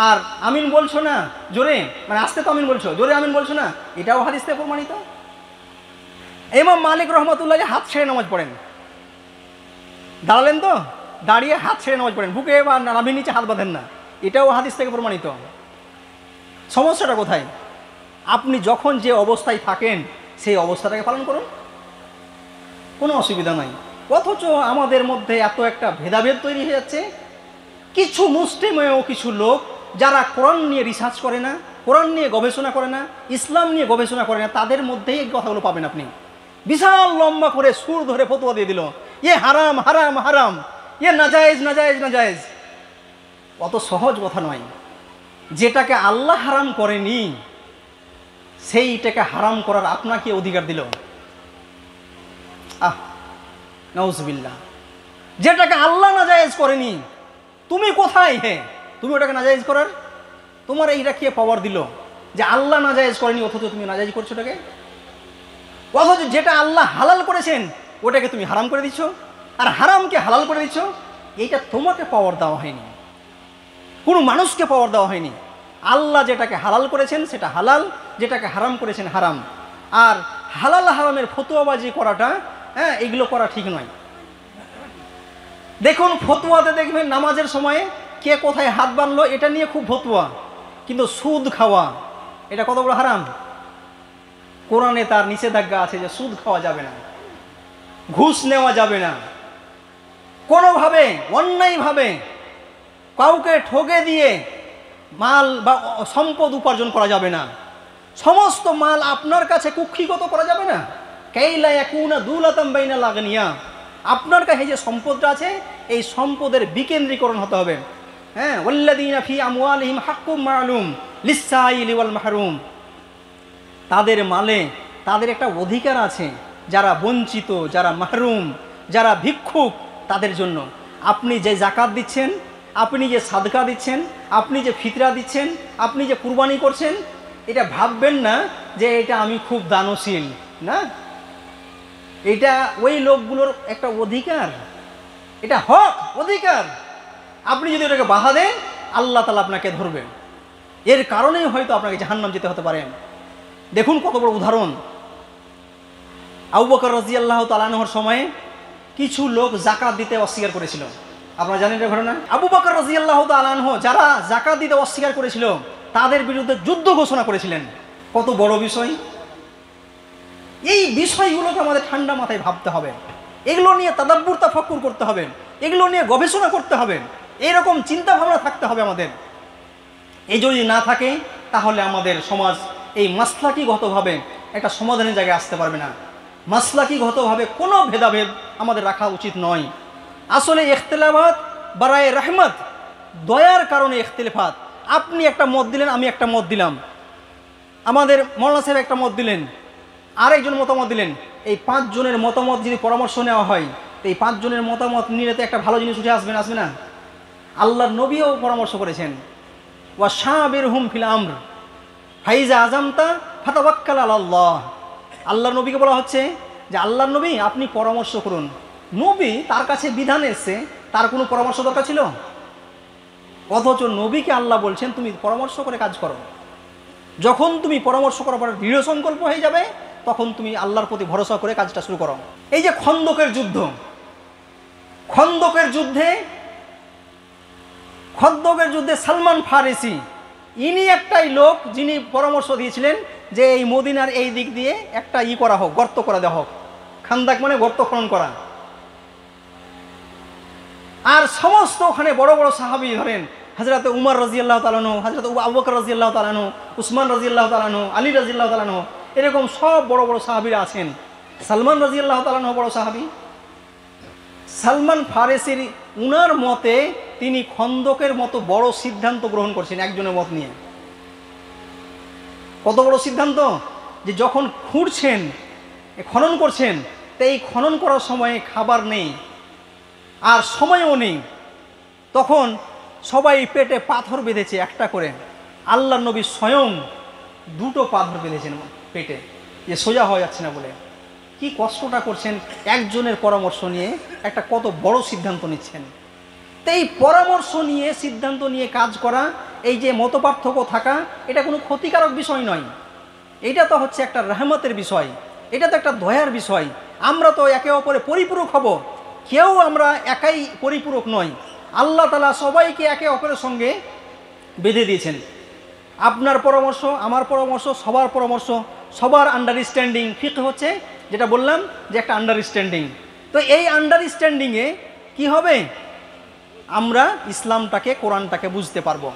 আর আমিন বলছো না জোরে, মানে আস্তে তো আমিন বলছো, জোরে আমিন বলছো না, এটাও হাদিস থেকে প্রমাণিত। ইমাম মালিক রহমতুল্লাহ হাত ছেড়ে নামাজ পড়েন, দাঁড়ালেন তো, দাঁড়িয়ে হাত ছেড়ে নামাজ পড়েন, বুকে বা নাভির নিচে হাত বাঁধেন না, এটাও হাদিস থেকে প্রমাণিত। সমস্যাটা কোথায়? আপনি যখন যে অবস্থায় থাকেন সেই অবস্থাটাকে পালন করুন, কোনো অসুবিধা নাই। অথচ আমাদের মধ্যে এত একটা ভেদাভেদ তৈরি হয়ে যাচ্ছে। কিছু মুসলিমেও কিছু লোক যারা কোরআন নিয়ে রিসার্চ করে না, কোরআন নিয়ে গবেষণা করে না, ইসলাম নিয়ে গবেষণা করে না, তাদের মধ্যেই এই কথাগুলো পাবেন আপনি। বিশাল লম্বা করে সুর ধরে ফতোয়া দিয়ে দিল, এ হারাম হারাম হারাম, এ নাজায়েজ নাজায়েজ নাজায়েজ। অত সহজ কথা নয়। যেটাকে আল্লাহ হারাম করেনি সেইটাকে হারাম করার আপনাকে অধিকার দিল। নাউজুবিল্লাহ। যেটাকে আল্লাহ নাজায়েজ করেনি তুমি কোথায় হে তুমি ওটাকে নাজায়েজ করার? তোমার এইটা কে পাওয়ার দিল যে আল্লাহ নাজায়েজ করেনি অথচ তুমি নাজায়েজ করছো ওটাকে? অথচ যেটা আল্লাহ হালাল করেছেন ওটাকে তুমি হারাম করে দিচ্ছ, আর হারামকে হালাল করে দিচ্ছ। এইটা তোমাকে পাওয়ার দেওয়া হয়নি, কোনো মানুষকে পাওয়ার দেওয়া হয়নি। আল্লাহ যেটাকে হালাল করেছেন সেটা হালাল, যেটাকে হারাম করেছেন হারাম। আর হালাল হারামের ফতোয়াবাজি করাটা, এগুলো করা ঠিক নয়। দেখুন ফতোয়াতে দেখবেন নামাজের সময়ে কে কোথায় হাত বাঁধলো এটা নিয়ে খুব ফতোয়া, কিন্তু সুদ খাওয়া এটা কত বড় হারাম। কোরআনে তার নিষেধাজ্ঞা আছে যে সুদ খাওয়া যাবে না, ঘুষ নেওয়া যাবে না, কোনোভাবে অন্যায়ভাবে কাউকে ঠকে দিয়ে মাল বা সম্পদ উপার্জন করা যাবে না, সমস্ত মাল আপনার কাছে কুক্ষিগত করা যাবে না। কাইলা ইয়াকুনা দুলাতাম বাইনাল আগনিয়া, আপনার কাছে যে সম্পদটা আছে এই সম্পদের বিকেন্দ্রীকরণ হতে হবে। ওয়াল্লাযীনা ফি আমওয়ালিহিম হাক্কুম মা'লুম লিস-সাইলি ওয়াল মাহরুম, তাদের মালে তাদের একটা অধিকার আছে, যারা বঞ্চিত, যারা মাহরুম, যারা ভিক্ষুক, তাদের জন্য। আপনি যে যাকাত দিচ্ছেন, আপনি যে সাদকা দিচ্ছেন, আপনি যে ফিতরা দিচ্ছেন, আপনি যে কুরবানি করছেন, এটা ভাববেন না যে এটা আমি খুব দানশীল, না, এটা ওই লোকগুলোর একটা অধিকার, এটা হক, অধিকার। আপনি যদি ওটাকে বাধা দেন আল্লাহ তাআলা আপনাকে ধরবেন, এর কারণেই হয়তো আপনাকে জাহান্নাম যেতে হতে পারে। দেখুন কত বড় উদাহরণ। আবু বকর রাদিয়াল্লাহু তাআলা আনহুর সময়ে কিছু লোক যাকাত দিতে অস্বীকার করেছিল, আপনারা জানেন এই ঘটনা। আবু বকর রাদিয়াল্লাহু তাআলা আনহু যারা যাকাত দিতে অস্বীকার করেছিল তাদের বিরুদ্ধে যুদ্ধ ঘোষণা করেছিলেন। কত বড় বিষয়। এই বিষয়গুলোকে আমাদের ঠান্ডা মাথায় ভাবতে হবে, এগুলো নিয়ে তাদাব্বুর তাফাক্কুর করতে হবে, এগুলো নিয়ে গবেষণা করতে হবে, এরকম চিন্তা ভাবনা থাকতে হবে আমাদের। এই যদি না থাকে তাহলে আমাদের সমাজ এই মাসলাকিগতভাবে একটা সমাধানের জায়গায় আসতে পারবে না। মাসলাকিগতভাবে কোনো ভেদাভেদ আমাদের রাখা উচিত নয়। আসলে ইখতিলাফাত বারায়ে রহমত, দয়ার কারণে ইখতিলাফাত। আপনি একটা মত দিলেন, আমি একটা মত দিলাম, আমাদের মৌলানা সাহেব একটা মত দিলেন, আরেকজন মতামত দিলেন। এই 5 জনের মতামত যদি পরামর্শ নেওয়া হয় তো এই 5 জনের মতামত নিলে তো একটা ভালো জিনিস উঠে আসবে না, আসবে না? আল্লাহর নবীও পরামর্শ করেছেন, ওয়া শাবিরহুম ফিল আমর ফাইজা আযামতা ফাতাওয়াক্কাল আলাল্লাহ। আল্লাহর নবীকে বলা হচ্ছে যে আল্লাহর নবী আপনি পরামর্শ করুন। নবী তার কাছে বিধান এসছে, তার কোনো পরামর্শ দরকার ছিল? অথচ নবীকে আল্লাহ বলছেন তুমি পরামর্শ করে কাজ করো। যখন তুমি পরামর্শ করার পর দৃঢ় সংকল্প হয়ে যাবে তখন তুমি আল্লাহর প্রতি ভরসা করে কাজটা শুরু করো। এই যে খন্দকের যুদ্ধ, খন্দকের যুদ্ধে সালমান ফারিসি ইনি একটাই লোক যিনি পরামর্শ দিয়েছিলেন যে এই মদিনার এই দিক দিয়ে একটা করা হোক, গর্ত করে দেওয়া হোক। খান্দাক মানে গর্ত খনন করা। আর সমস্ত ওখানে বড় বড় সাহাবী ধরেন হযরত উমর রাদিয়াল্লাহু তাআলা আনহু, হযরত আবু বকর রাদিয়াল্লাহু তাআলা আনহু, উসমান রাদিয়াল্লাহু তাআলা আনহু, আলী রাদিয়াল্লাহু তাআলা আনহু, এরকম সব বড় বড় সাহাবীরা আছেন। সালমান রাদিয়াল্লাহু তাআলা আনহু বড় সাহাবী। সালমান ফারিসির উনার মতে তিনি খন্দকের মতো বড় সিদ্ধান্ত গ্রহণ করছেন একজনের মত নিয়ে। কত বড় সিদ্ধান্ত যে যখন খুঁড়ছেন, খনন করছেন, তো এই খনন করার সময় খাবার নেই আর সময়ও নেই, তখন সবাই পেটে পাথর বেঁধেছে একটা করে। আল্লাহর নবী স্বয়ং 2টো পাথর বেঁধেছেন পেটে, যে সোজা হওয়া যাচ্ছে না বলে। কি কষ্টটা করছেন, একজনের পরামর্শ নিয়ে একটা কত বড় সিদ্ধান্ত নিচ্ছেন। তো এই পরামর্শ নিয়ে সিদ্ধান্ত নিয়ে কাজ করা, এই যে মতপার্থক্য থাকা, এটা কোনো ক্ষতিকারক বিষয় নয়। এটা তো হচ্ছে একটা রহমতের বিষয়, এটা তো একটা দয়ার বিষয়। আমরা তো একে অপরে পরিপূরক হব, কেউ আমরা একাই পরিপূরক নয়। আল্লাহ তাআলা সবাইকে একে অপরের সঙ্গে বেঁধে দিয়েছেন। আপনার পরামর্শ, আমার পরামর্শ, সবার পরামর্শ, সবার আন্ডারস্ট্যান্ডিং। ফিকহ হচ্ছে যেটা বললাম যে একটা আন্ডারস্ট্যান্ডিং। তো এই আন্ডারস্ট্যান্ডিংয়ে কি হবে, আমরা ইসলামটাকে, কোরআনটাকে বুঝতে পারবো।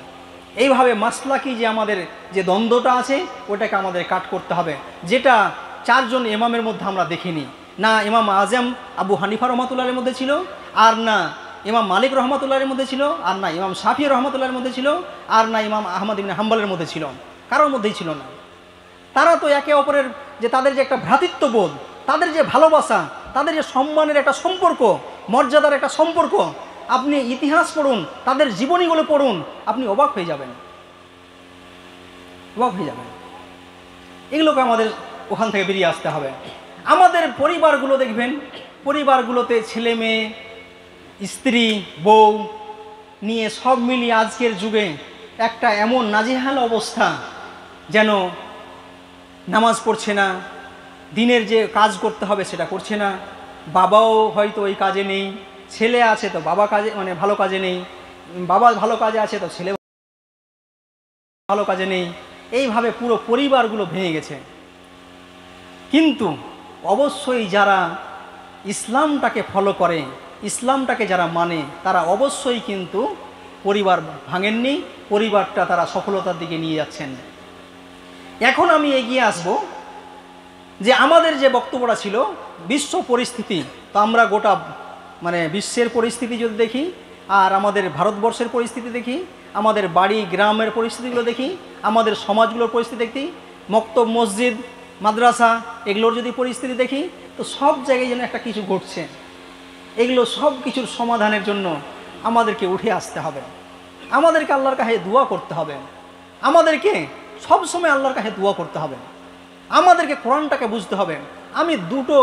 এইভাবে মাসলাকি যে আমাদের যে দ্বন্দ্বটা আছে ওটাকে আমাদের কাট করতে হবে, যেটা চারজন ইমামের মধ্যে আমরা দেখিনি। না ইমাম আজম আবু হানিফা রহমাতুল্লাহের মধ্যে ছিল, আর না ইমাম মালিক রহমাতুল্লাহের মধ্যে ছিল, আর না ইমাম শাফি রহমাতুল্লাহের মধ্যে ছিল, আর না ইমাম আহমদ ইবনে হাম্বলের মধ্যে ছিল। কারোর মধ্যেই ছিল না। তারা তো একে অপরের যে তাদের যে একটা ভ্রাতৃত্ববোধ, তাদের যে ভালোবাসা, তাদের যে সম্মানের একটা সম্পর্ক, মর্যাদার একটা সম্পর্ক, আপনি ইতিহাস পড়ুন, তাদের জীবনীগুলো পড়ুন, আপনি অবাক হয়ে যাবেন, অবাক হয়ে যাবেন। এগুলোকে আমাদের ওখান থেকে বেরিয়ে আসতে হবে। আমাদের পরিবারগুলো দেখবেন, পরিবারগুলোতে ছেলে মেয়ে, স্ত্রী, বউ নিয়ে সব মিলিয়ে আজকের যুগে একটা এমন নাজেহাল অবস্থা, যেন নামাজ পড়ছে না, দিনের যে কাজ করতে হবে সেটা করছে না, বাবাও হয়তো ওই কাজে নেই, ছেলে আছে তো বাবা কাজে, মানে ভালো কাজে নেই, বাবা ভালো কাজে আছে তো ছেলে ভালো কাজে নেই। এইভাবে পুরো পরিবারগুলো ভেঙে গেছে। কিন্তু অবশ্যই যারা ইসলামটাকে ফলো করে, ইসলামটাকে যারা মানে, তারা অবশ্যই কিন্তু পরিবার ভাঙেননি, পরিবারটা তারা সফলতার দিকে নিয়ে যাচ্ছেন। এখন আমি এগিয়ে আসব যে আমাদের যে বক্তব্যটা ছিল বিশ্ব পরিস্থিতি, তো আমরা গোটা মানে বিশ্বের পরিস্থিতি যদি দেখি, আর আমাদের ভারতবর্ষের পরিস্থিতি দেখি, আমাদের বাড়ি গ্রামের পরিস্থিতিগুলো দেখি, আমাদের সমাজগুলোর পরিস্থিতি দেখি, মক্তব, মসজিদ, মাদ্রাসা, এগুলোর যদি পরিস্থিতি দেখি, তো সব জায়গায় যেন একটা কিছু ঘটছে। এগুলো সব কিছুর সমাধানের জন্য আমাদেরকে উঠে আসতে হবে, আমাদেরকে আল্লাহর কাছে দোয়া করতে হবে, আমাদেরকে সবসময় আল্লাহর কাছে দোয়া করতে হবে, আমাদেরকে কোরআনটাকে বুঝতে হবে। আমি দুটো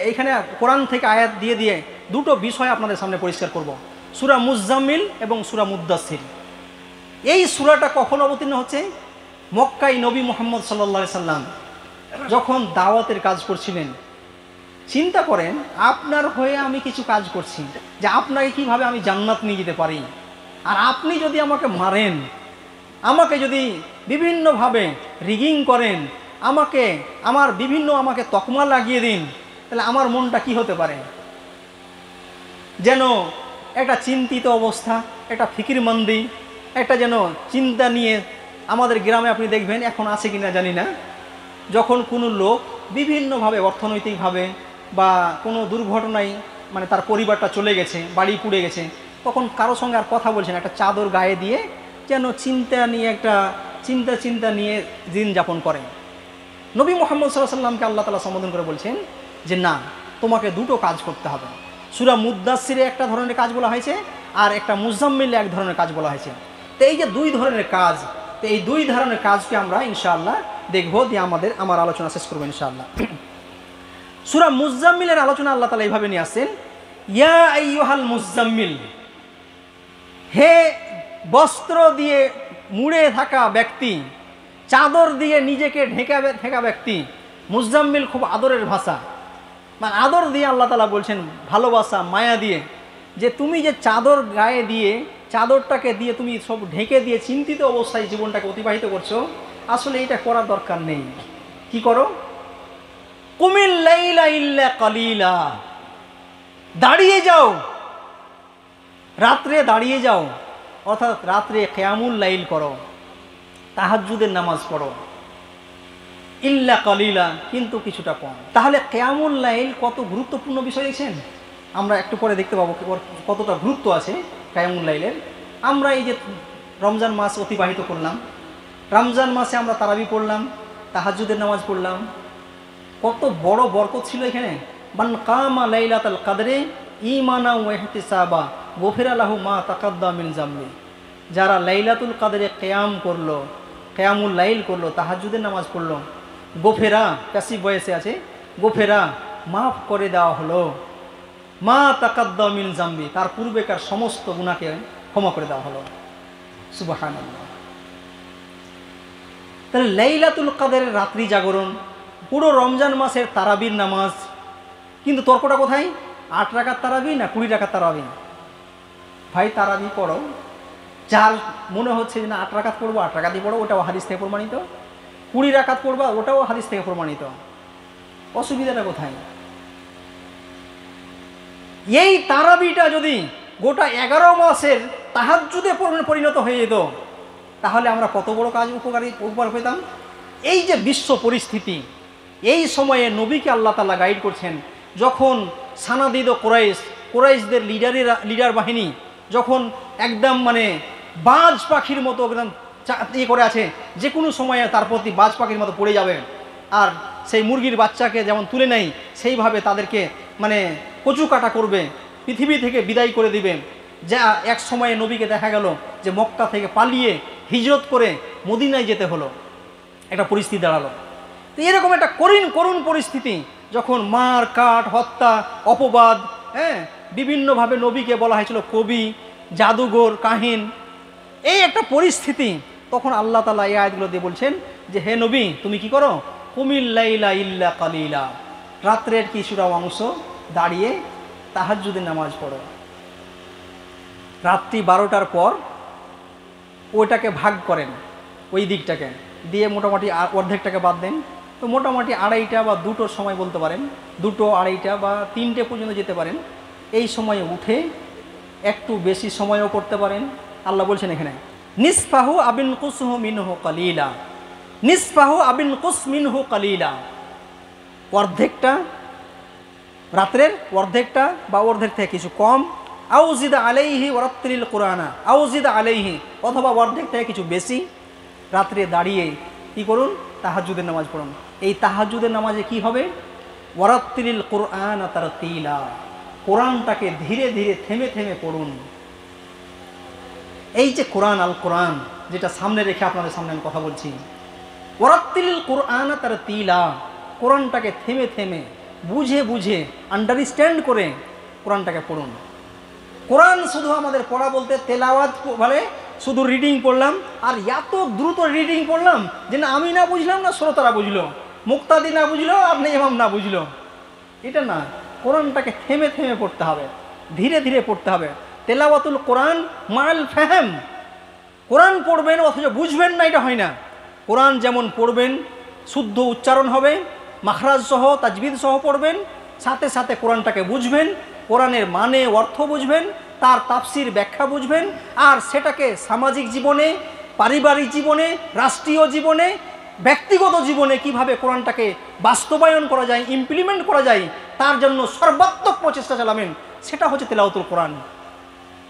এইখানে কোরআন থেকে আয়াত দিয়ে দিয়ে দুটো বিষয় আপনাদের সামনে পরিষ্কার করব, সূরা মুজাম্মিল এবং সূরা মুদ্দাসসির। এই সূরাটা কখন অবতীর্ণ হচ্ছে? মক্কায় নবী মুহাম্মদ সাল্লাল্লাহু আলাইহি সাল্লাম যখন দাওয়াতের কাজ করছিলেন। চিন্তা করেন, আপনার হয়ে আমি কিছু কাজ করছি, যে আপনাকে কিভাবে আমি জান্নাত নিয়ে যেতে পারি, আর আপনি যদি আমাকে মারেন, আমাকে যদি বিভিন্নভাবে রিগিং করেন, আমাকে তকমা লাগিয়ে দিন, তাহলে আমার মনটা কি হতে পারে? যেন একটা চিন্তিত অবস্থা, একটা ফিকিরমন্দি, একটা যেন চিন্তা নিয়ে। আমাদের গ্রামে আপনি দেখবেন, এখন আছে কিনা জানি না, যখন কোনো লোক বিভিন্নভাবে অর্থনৈতিকভাবে বা কোনো দুর্ঘটনায় মানে তার পরিবারটা চলে গেছে, বাড়ি পুড়ে গেছে, তখন কারো সঙ্গে আর কথা বলছেন, একটা চাদর গায়ে দিয়ে যেন চিন্তা নিয়ে দিন যাপন করেন। নবী মুহাম্মদ সাল্লাল্লাহু আলাইহি সাল্লামকে আল্লাহ তাআলা সম্বোধন করে বলছেন যে না, তোমাকে দুটো কাজ করতে হবে। সূরা মুদ্দাসসিরে একটা ধরনের কাজ বলা হয়েছে, আর একটা মুজাম্মিলে এক ধরনের কাজ বলা হয়েছে। তো এই যে দুই ধরনের কাজ, তো এই দুই ধরনের কাজকে আমরা ইনশাআল্লাহ দেখবো, দিয়ে আমার আলোচনা শেষ করবো ইনশাআল্লাহ। সূরা মুজাম্মিলের আলোচনা আল্লাহ তাআলা এইভাবে নিয়ে আসছেন, ইয়া আইয়ুহাল মুজাম্মিল, হে বস্ত্র দিয়ে মুড়ে থাকা ব্যক্তি, চাদর দিয়ে নিজেকে ঢেকা ব্যক্তি। মুজাম্মিল খুব আদরের ভাষা, মানে আদর দিয়ে আল্লাহ তাআলা বলছেন, ভালোবাসা, মায়া দিয়ে, যে তুমি যে চাদর গায়ে দিয়ে, চাদরটাকে দিয়ে তুমি সব ঢেকে দিয়ে চিন্তিত অবস্থায় জীবনটাকে অতিবাহিত করছো, আসলে এটা করার দরকার নেই। কি করো? কুমিল লাইলা ইল্লা কালিলা, দাঁড়িয়ে যাও, রাত্রে দাঁড়িয়ে যাও, অর্থাৎ রাত্রে কিয়ামুল লাইল করো, তাহাজ্জুদের নামাজ পড়ো, ইল্লা কালিলা, কিন্তু কিছুটা কম। তাহলে কিয়ামুল লাইল কত গুরুত্বপূর্ণ বিষয় দেখছেন? আমরা একটু পরে দেখতে পাবো কতটা গুরুত্ব আছে কিয়ামুল লাইলের। আমরা এই যে রমজান মাস অতিবাহিত করলাম, রমজান মাসে আমরা তারাবি পড়লাম, তাহাজ্জুদের নামাজ পড়লাম, কত বড় বরকত ছিল এখানে। মান কামা লাইলাতুল কদরে ঈমানা ওয়া ইহতিসাবা গফিরা লাহু মা তাকাদ্দাম মিন যামবি। যারা লাইলাতুল কদরে কিয়াম করলো, কিয়ামুল লাইল করলো, তাহাজ্জুদের নামাজ পড়লো, গোফেরা প্যাসিভ ভয়েসে আছে, গোফেরা মাফ করে দেওয়া হলো, মা তাকাদ্দাম মিন জামবি, তার পূর্বেকার সমস্ত গুনাহকে ক্ষমা করে দেওয়া হলো। সুবহানাল্লাহ। তাহলে লাইলাতুল কদরের রাত্রি জাগরণ, পুরো রমজান মাসের তারাবির নামাজ, কিন্তু তর্কটা কোথায়? 8 রাকাত তারাবি না 20 রাকাত তারাবি? ভাই তারাবি পড়ো, যার মনে হচ্ছে যে না 8 রাকাত পড়বো 8 রাকাতই পড়ো, ওটাও হাদিস থেকে প্রমাণিত। 20 রাকাত পড়বা, ওটাও হাদিস থেকে প্রমাণিত। অসুবিধাটা কোথায়? এই তারাবিটা যদি গোটা 11 মাসের তাহাজ্জুদে পরিণত হয়ে যেত, তাহলে আমরা কত বড় কাজ উপকার পেতাম। এই যে বিশ্ব পরিস্থিতি, এই সময়ে নবীকে আল্লাহ তাআলা গাইড করছেন। যখন সানাদিদ কোরাইশদের লিডার বাহিনী যখন একদম মানে বাজ পাখির মতো একদম করে আছে, যে কোনো সময়ে তার প্রতি বাজ পাখির মতো পড়ে যাবে, আর সেই মুরগির বাচ্চাকে যেমন তুলে নেয় সেইভাবে তাদেরকে মানে কচু কাটা করবে, পৃথিবী থেকে বিদায় করে দিবে। যা এক সময়ে নবীকে দেখা গেল যে মক্কা থেকে পালিয়ে হিজরত করে মদিনায় যেতে হলো, একটা পরিস্থিতি দাঁড়ালো। তো এরকম একটা করুণ পরিস্থিতি, যখন মার কাট, হত্যা, অপবাদ, বিভিন্নভাবে নবীকে বলা হয়েছিল কবি, জাদুঘর, কাহিন, এই একটা পরিস্থিতি, তখন আল্লাহ তাআলা এই আয়াতগুলো দিয়ে বলছেন যে হে নবী তুমি কি করো, কুমিল লাইলা ইল্লা কালিলা, রাত্রের কিছুটা অংশ দাঁড়িয়ে তাহাজ্জুদের নামাজ পড়ো। রাত্রি 12টার পর ওইটাকে ভাগ করেন, ওই দিকটাকে দিয়ে মোটামুটি অর্ধেকটাকে বাদ দেন, তো মোটামুটি 2:30 বা 2টোর সময় বলতে পারেন, 2টো 2:30 বা 3টে পর্যন্ত যেতে পারেন। এই সময়ে উঠে একটু বেশি সময়ও করতে পারেন। আল্লাহ বলছেন এখানে নিসফাহু আবিন কুসহু মিনহু কালিলা, নিসফাহু আবিন কুস মিনহু কালিলা, অর্ধেকটা, রাত্রের অর্ধেকটা বা অর্ধেক থেকে কিছু কম, আউজিদ আলাইহি ওয়ারাত্তিলিল কুরআনা, আউজিদ আলাইহি, অথবা অর্ধেক থেকে কিছু বেশি, রাত্রে দাঁড়িয়ে কি করুন, তাহাজ্জুদের নামাজ পড়ুন। এই তাহাজ্জুদের নামাজে কি হবে, ওয়ারাত্তিলিল কুরআনা তারতিলা, কোরআনটাকে ধীরে ধীরে থেমে থেমে পড়ুন। এই যে কোরআন, আল কোরআন, যেটা সামনে রেখে আপনাদের সামনে আমি কথা বলছি, ওয়ারাত্তিলিল কুরআনা তারতিলা, কোরআনটাকে থেমে থেমে বুঝে বুঝে আন্ডারস্ট্যান্ড করে কোরআনটাকে পড়ুন। কোরআন শুধু আমাদের পড়া বলতে তেলাওয়াত বলে, শুধু রিডিং পড়লাম, আর এত দ্রুত রিডিং পড়লাম যে না আমি না বুঝলাম না শ্রোতারা বুঝলো, মুক্তাদি না বুঝলো আর ইমাম না বুঝলো, এটা না। কোরআনটাকে থেমে থেমে পড়তে হবে, ধীরে ধীরে পড়তে হবে। তেলাওয়াতুল কোরআন মাল ফাহম, কোরআন পড়বেন অথচ বুঝবেন না, এটা হয় না। কোরআন যেমন পড়বেন শুদ্ধ উচ্চারণ হবে, মাখরাজ সহ তাজবিদ সহ পড়বেন, সাথে সাথে কোরআনটাকে বুঝবেন, কোরআনের মানে অর্থ বুঝবেন, তার তাফসির ব্যাখ্যা বুঝবেন, আর সেটাকে সামাজিক জীবনে, পারিবারিক জীবনে, রাষ্ট্রীয় জীবনে, ব্যক্তিগত জীবনে কিভাবে কোরআনটাকে বাস্তবায়ন করা যায়, ইমপ্লিমেন্ট করা যায়, তার জন্য সর্বাত্মক প্রচেষ্টা চালাবেন। সেটা হচ্ছে তেলাওয়াতুল কোরআন।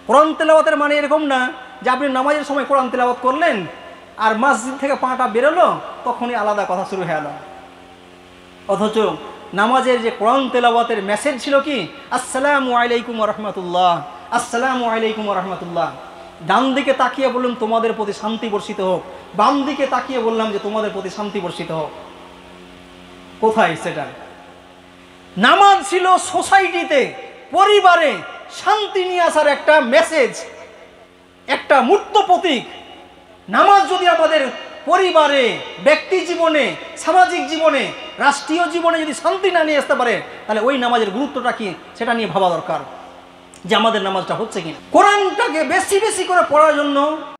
কোরআন তেলাওয়াতের মানে এরকম না যে আপনি নামাজের সময় কোরআন তেলাওয়াত করলেন আর মসজিদ থেকে পাটা বেরোলো তখনই আলাদা কথা শুরু হয়ে গেল। অথচ নামাজের যে কোরআন তেলাওয়াতের মেসেজ ছিল কি, আসসালামু আলাইকুম ওয়া রাহমাতুল্লাহ, আসসালামু আলাইকুম ওয়া রাহমাতুল্লাহ। ডান দিকে তাকিয়ে বললাম তোমাদের প্রতি শান্তি বর্ষিত হোক, বাম দিকে তাকিয়ে বললাম যে তোমাদের প্রতি শান্তি বর্ষিত হোক। কোথায় সেটা? নামাজ ছিল সোসাইটিতে, পরিবারে শান্তি নিয়ে আসার একটা মেসেজ, একটা মূর্ত প্রতীক। নামাজ যদি আমাদের পরিবারে, ব্যক্তি জীবনে, সামাজিক জীবনে, রাষ্ট্রীয় জীবনে যদি শান্তি না নিয়ে আসতে পারে, তাহলে ওই নামাজের গুরুত্বটা কি সেটা নিয়ে ভাবা দরকার, যে আমাদের নামাজটা হচ্ছে কিনা। কোরআনটাকে বেশি বেশি করে পড়ার জন্য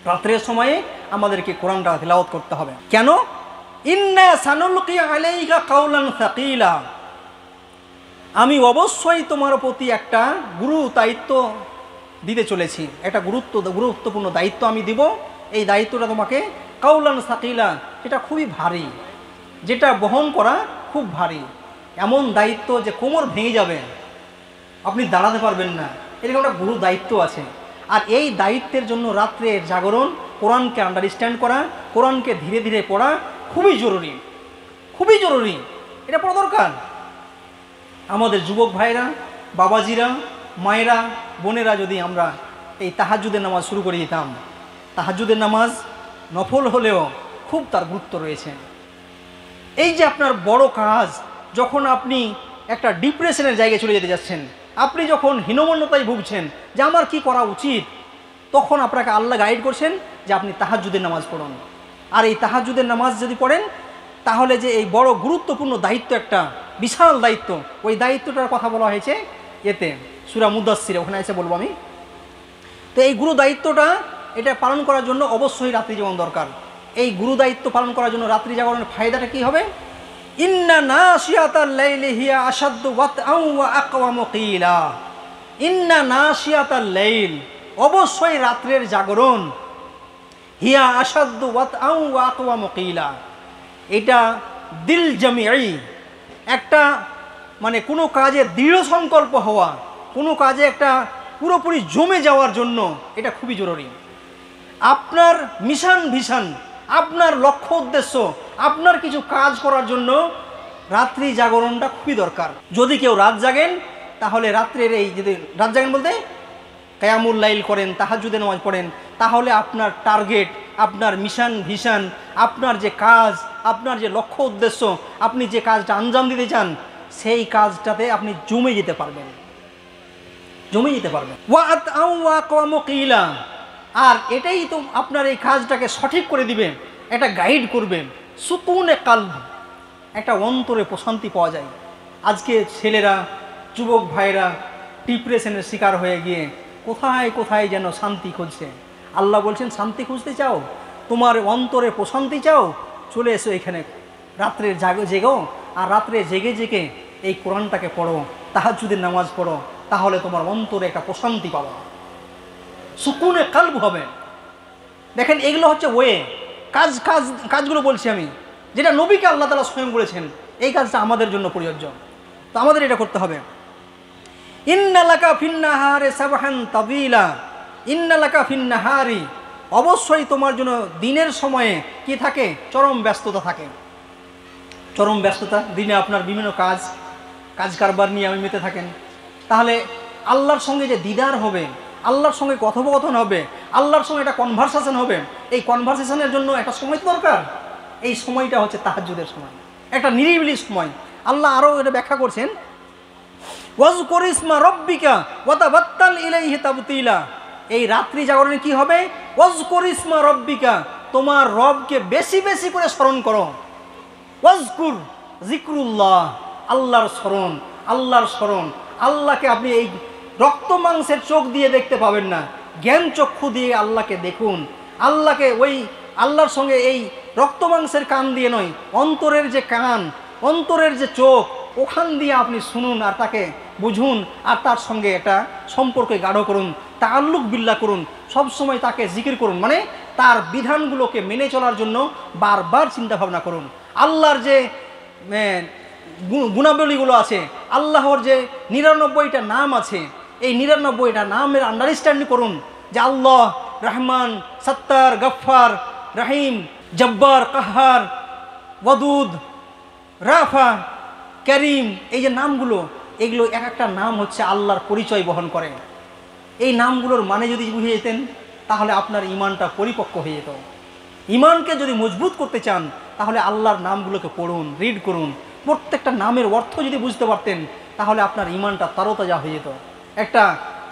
রাত্রের সময়ে আমাদেরকে কোরআনটা তিলাওয়াত করতে হবে। কেন? ইন্না সানুলকি আলাইকা কাওলান সাকিলা, আমি অবশ্যই তোমার প্রতি একটা দায়িত্ব দিতে চলেছি, একটা গুরুত্বপূর্ণ দায়িত্ব আমি দিব। এই দায়িত্বটা তোমাকে কাওলান সাকিলা, যেটা খুবই ভারী, যেটা বহন করা খুব ভারী, এমন দায়িত্ব যে কোমর ভেঙে যাবে, আপনি দাঁড়াতে পারবেন না, এরকম একটা গুরু দায়িত্ব আছে। আর এই দায়িত্বের জন্য রাত্রের জাগরণ, কোরআনকে আন্ডারস্ট্যান্ড করা, কোরআনকে ধীরে ধীরে পড়া খুবই জরুরি, খুবই জরুরি, এটা পড়া দরকার। আমাদের যুবক ভাইরা, বাবাজিরা, মায়েরা, বোনেরা যদি আমরা এই তাহাজ্জুদের নামাজ শুরু করে দিতাম, তাহাজ্জুদের নামাজ নফল হলেও খুব তার গুরুত্ব রয়েছে। এই যে আপনার বড় কাজ, যখন আপনি একটা ডিপ্রেশনের জায়গায় চলে যেতে যাচ্ছেন, আপনি যখন হীনমন্যতায় ভুগছেন যে আমার কি করা উচিত, তখন আপনাকে আল্লাহ গাইড করছেন যে আপনি তাহাজ্জুদের নামাজ পড়ুন। আর এই তাহাজ্জুদের নামাজ যদি পড়েন, তাহলে যে এই বড় গুরুত্বপূর্ণ দায়িত্ব, একটা বিশাল দায়িত্ব, ওই দায়িত্বটার কথা বলা হয়েছে এতে সূরা মুদাসসিরে, ওখানে এসে বলবো আমি। তো এই গুরু দায়িত্বটা, এটা পালন করার জন্য অবশ্যই রাত্রি জাগরণ দরকার। এই গুরু দায়িত্ব পালন করার জন্য রাত্রি জাগরণের ফায়দাটা কি হবে? ইন্না নাশিয়াতাল লাইলি হিয়া আশাদ্দু ওয়াতআন ওয়া আকওয়ামু কিলা। ইন্না নাশিয়াতাল লাইল, অবশ্যই রাত্রের জাগরণ, হিয়া আশাদ্দু ওয়াতআন ওয়া আকওয়ামু কিলা, এটা দিল জামিঈ, একটা মানে কোনো কাজে দৃঢ় সংকল্প হওয়া, কোনো কাজে একটা পুরোপুরি জমে যাওয়ার জন্য এটা খুবই জরুরি। আপনার মিশন ভিশন, আপনার লক্ষ্য উদ্দেশ্য, আপনার কিছু কাজ করার জন্য রাত্রি জাগরণটা খুবই দরকার। যদি কেউ রাত জাগেন, তাহলে রাত্রের এই, যদি রাত জাগেন বলতে কিয়ামুল লাইল করেন, তাহাজ্জুদের নামাজ পড়েন, তাহলে আপনার টার্গেট, আপনার মিশন ভিশন, আপনার যে কাজ, আপনার যে লক্ষ্য উদ্দেশ্য, আপনি যে কাজটা আঞ্জাম দিতে চান, সেই কাজটাতে আপনি জমে যেতে পারবেন, জমে যেতে পারবেন। ওয়াতআন ওয়া আকওয়ামু কিলা, আর এটাই তো আপনার এই কাজটাকে সঠিক করে দিবে, এটা গাইড করবে। সুকুনে কালব, একটা অন্তরে প্রশান্তি পাওয়া যায়। আজকে ছেলেরা, যুবক ভাইরা ডিপ্রেশনের শিকার হয়ে গিয়ে কোথায় কোথায় যেন শান্তি খুঁজছে। আল্লাহ বলছেন, শান্তি খুঁজতে চাও, তোমার অন্তরে প্রশান্তি চাও, চলে এসো এখানে, রাত্রে জেগো, আর রাত্রে জেগে জেগে এই কোরআনটাকে পড়ো, তাহাজ্জুদের নামাজ পড়ো, তাহলে তোমার অন্তরে একটা প্রশান্তি পাবে, সুকুনে কালব হবে। দেখেন, এগুলো হচ্ছে ওয়ে, কাজগুলো বলছি আমি, যেটা নবীকে আল্লাহ তাআলা স্বয়ং বলেছেন, এই কাজটা আমাদের জন্য প্রযোজ্য। তো আমাদের এটা করতে হবে। ইন্না লাকা ফিন্নাহারে সাবহান তাবিলা, ইন্না লাকা ফিন্নাহারি, অবশ্যই তোমার জন্য দিনের সময়ে কি থাকে? চরম ব্যস্ততা থাকে, চরম ব্যস্ততা। দিনে আপনার বিভিন্ন কাজ কারবার নিয়ে আমি মেতে থাকেন। তাহলে আল্লাহর সঙ্গে যে দিদার হবে, আল্লাহর সঙ্গে কথোপকথন হবে, আল্লাহর সঙ্গে একটা কনভারসেশন হবে, এই কনভারসেশনের জন্য একটা সময় দরকার। এই সময়টা হচ্ছে তাহাজ্জুদের সময়, একটা নিরিবিলি সময়। আল্লাহ আরও এটা ব্যাখ্যা করছেন, ওয়াজকুর ইসমা রব্বিকা ওয়া তাবাত্তাল ইলাইহি তাবতিলা। এই রাত্রি জাগরণে কি হবে? ওয়াজকুর ইসমা রব্বিকা, তোমার রবকে বেশি বেশি করে স্মরণ করো। ওয়াজকুর, জিক্রুল্লাহ, আল্লাহর স্মরণ, আল্লাহর স্মরণ। আল্লাহকে আপনি এই রক্ত মাংসের চোখ দিয়ে দেখতে পাবেন না, জ্ঞান চক্ষু দিয়ে আল্লাহকে দেখুন। আল্লাহকে ওই আল্লাহর সঙ্গে এই রক্ত মাংসের কান দিয়ে নয়, অন্তরের যে কান, অন্তরের যে চোখ, ওখান দিয়ে আপনি শুনুন আর তাকে বুঝুন, আর তার সঙ্গে একটা সম্পর্কে গাঢ় করুন, তাআল্লুক বিল্লাহ করুন, সবসময় তাকে জিকির করুন, মানে তার বিধানগুলোকে মেনে চলার জন্য বারবার চিন্তা ভাবনা করুন। আল্লাহর যে গুণাবলীগুলো আছে, আল্লাহর যে 99টা নাম আছে, এই 99টা নামের আন্ডারস্ট্যান্ডিং করুন যে আল্লাহ রহমান, সত্তার, গফফার, রহিম, জব্বার, কাহার, ওয়াদুদ, রাফা, করিম, এই যে নামগুলো, এগুলো এক একটা নাম হচ্ছে আল্লাহর পরিচয় বহন করে। এই নামগুলোর মানে যদি বুঝে যেতেন, তাহলে আপনার ইমানটা পরিপক্ক হয়ে যেত। ইমানকে যদি মজবুত করতে চান, তাহলে আল্লাহর নামগুলোকে পড়ুন, রিড করুন। প্রত্যেকটা নামের অর্থ যদি বুঝতে পারতেন, তাহলে আপনার ইমানটা তারতাজা হয়ে যেত, একটা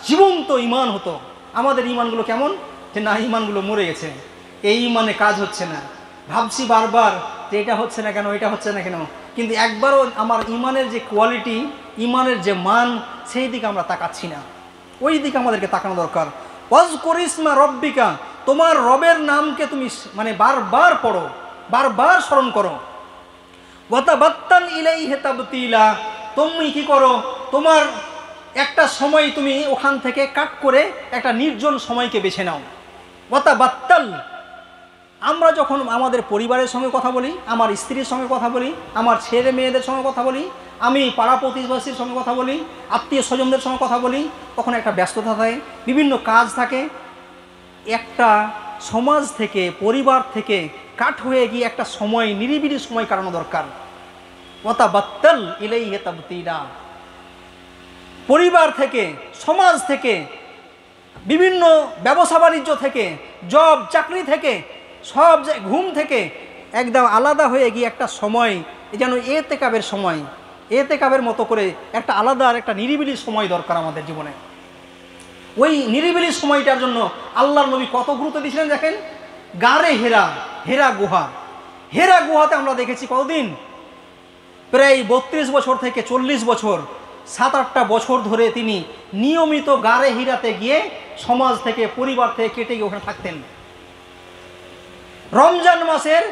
জীবন্ত ইমান হতো। আমাদের ইমানগুলো কেমন, যে না, ইমানগুলো মরে গেছে, এই ইমানে কাজ হচ্ছে না, ভাবছি বারবার যে এটা হচ্ছে না কেন, এটা হচ্ছে না কেন, কিন্তু একবারও আমার ইমানের যে কোয়ালিটি, ইমানের যে মান, সেই দিকে আমরা তাকাচ্ছি না। ওই দিকে আমাদেরকে তাকানো দরকার। ওয়াজকুর ইসমা রব্বিকা, তোমার রবের নামকে তুমি মানে বারবার পড়ো, বারবার স্মরণ করো। ওয়া তাবাত্তাল ইলাইহি তাবতিলা, তুমি কি করো, তোমার একটা সময় তুমি ওখান থেকে কাট করে একটা নির্জন সময়কে বেছে নাও। ওয়া তাবাত্তাল, আমরা যখন আমাদের পরিবারের সঙ্গে কথা বলি, আমার স্ত্রীর সঙ্গে কথা বলি, আমার ছেলে মেয়েদের সঙ্গে কথা বলি, আমি পাড়া প্রতিবেশীর সঙ্গে কথা বলি, আত্মীয় স্বজনদের সঙ্গে কথা বলি, তখন একটা ব্যস্ততা থাকে, বিভিন্ন কাজ থাকে। একটা সমাজ থেকে, পরিবার থেকে কাট হয়ে গিয়ে একটা সময়, নিরিবিলি সময় কাটানো দরকার। ওয়া তাবাত্তাল ইলাইহি তাবতিলা, পরিবার থেকে, সমাজ থেকে, বিভিন্ন ব্যবসা বাণিজ্য থেকে, জব চাকরি থেকে, সব ঘুম থেকে একদম আলাদা হয়ে গিয়ে একটা সময় যেন এতেকাবের সময়, এতেকাবের মতো করে একটা আলাদা আর একটা নিরিবিলি সময় দরকার আমাদের জীবনে। ওই নিরিবিলি সময়টার জন্য আল্লাহর নবী কত গুরুত্ব দিয়েছিলেন দেখেন। গারে হেরা, হেরা গুহা, হেরা গুহাতে আমরা দেখেছি কতদিন, প্রায় 32 বছর থেকে 40 বছর, 7-8টা বছর ধরে তিনি নিয়মিত গারে হিরাতে গিয়ে সমাজ থেকে, পরিবার থেকে কেটে গিয়ে ওখানে থাকতেন। রমজান মাসের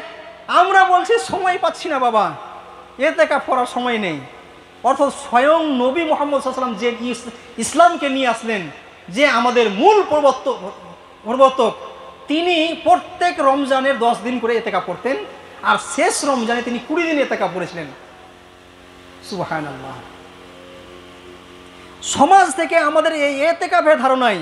আমরা বলছি সময় পাচ্ছি না বাবা, এতেকাফ করার সময় নেই। অর্থাৎ স্বয়ং নবী মুহাম্মদ সাল্লাল্লাহু আলাইহি ওয়াসাল্লাম যে ইসলামকে নিয়ে আসলেন, যে আমাদের মূল প্রবর্তক, তিনি প্রত্যেক রমজানের 10 দিন করে এতেকাফ করতেন, আর শেষ রমজানে তিনি 20 দিন এতেকাফ করেছিলেন। সুবহানাল্লাহ। সমাজ থেকে আমাদের এই এতেকাফের ধারণাই,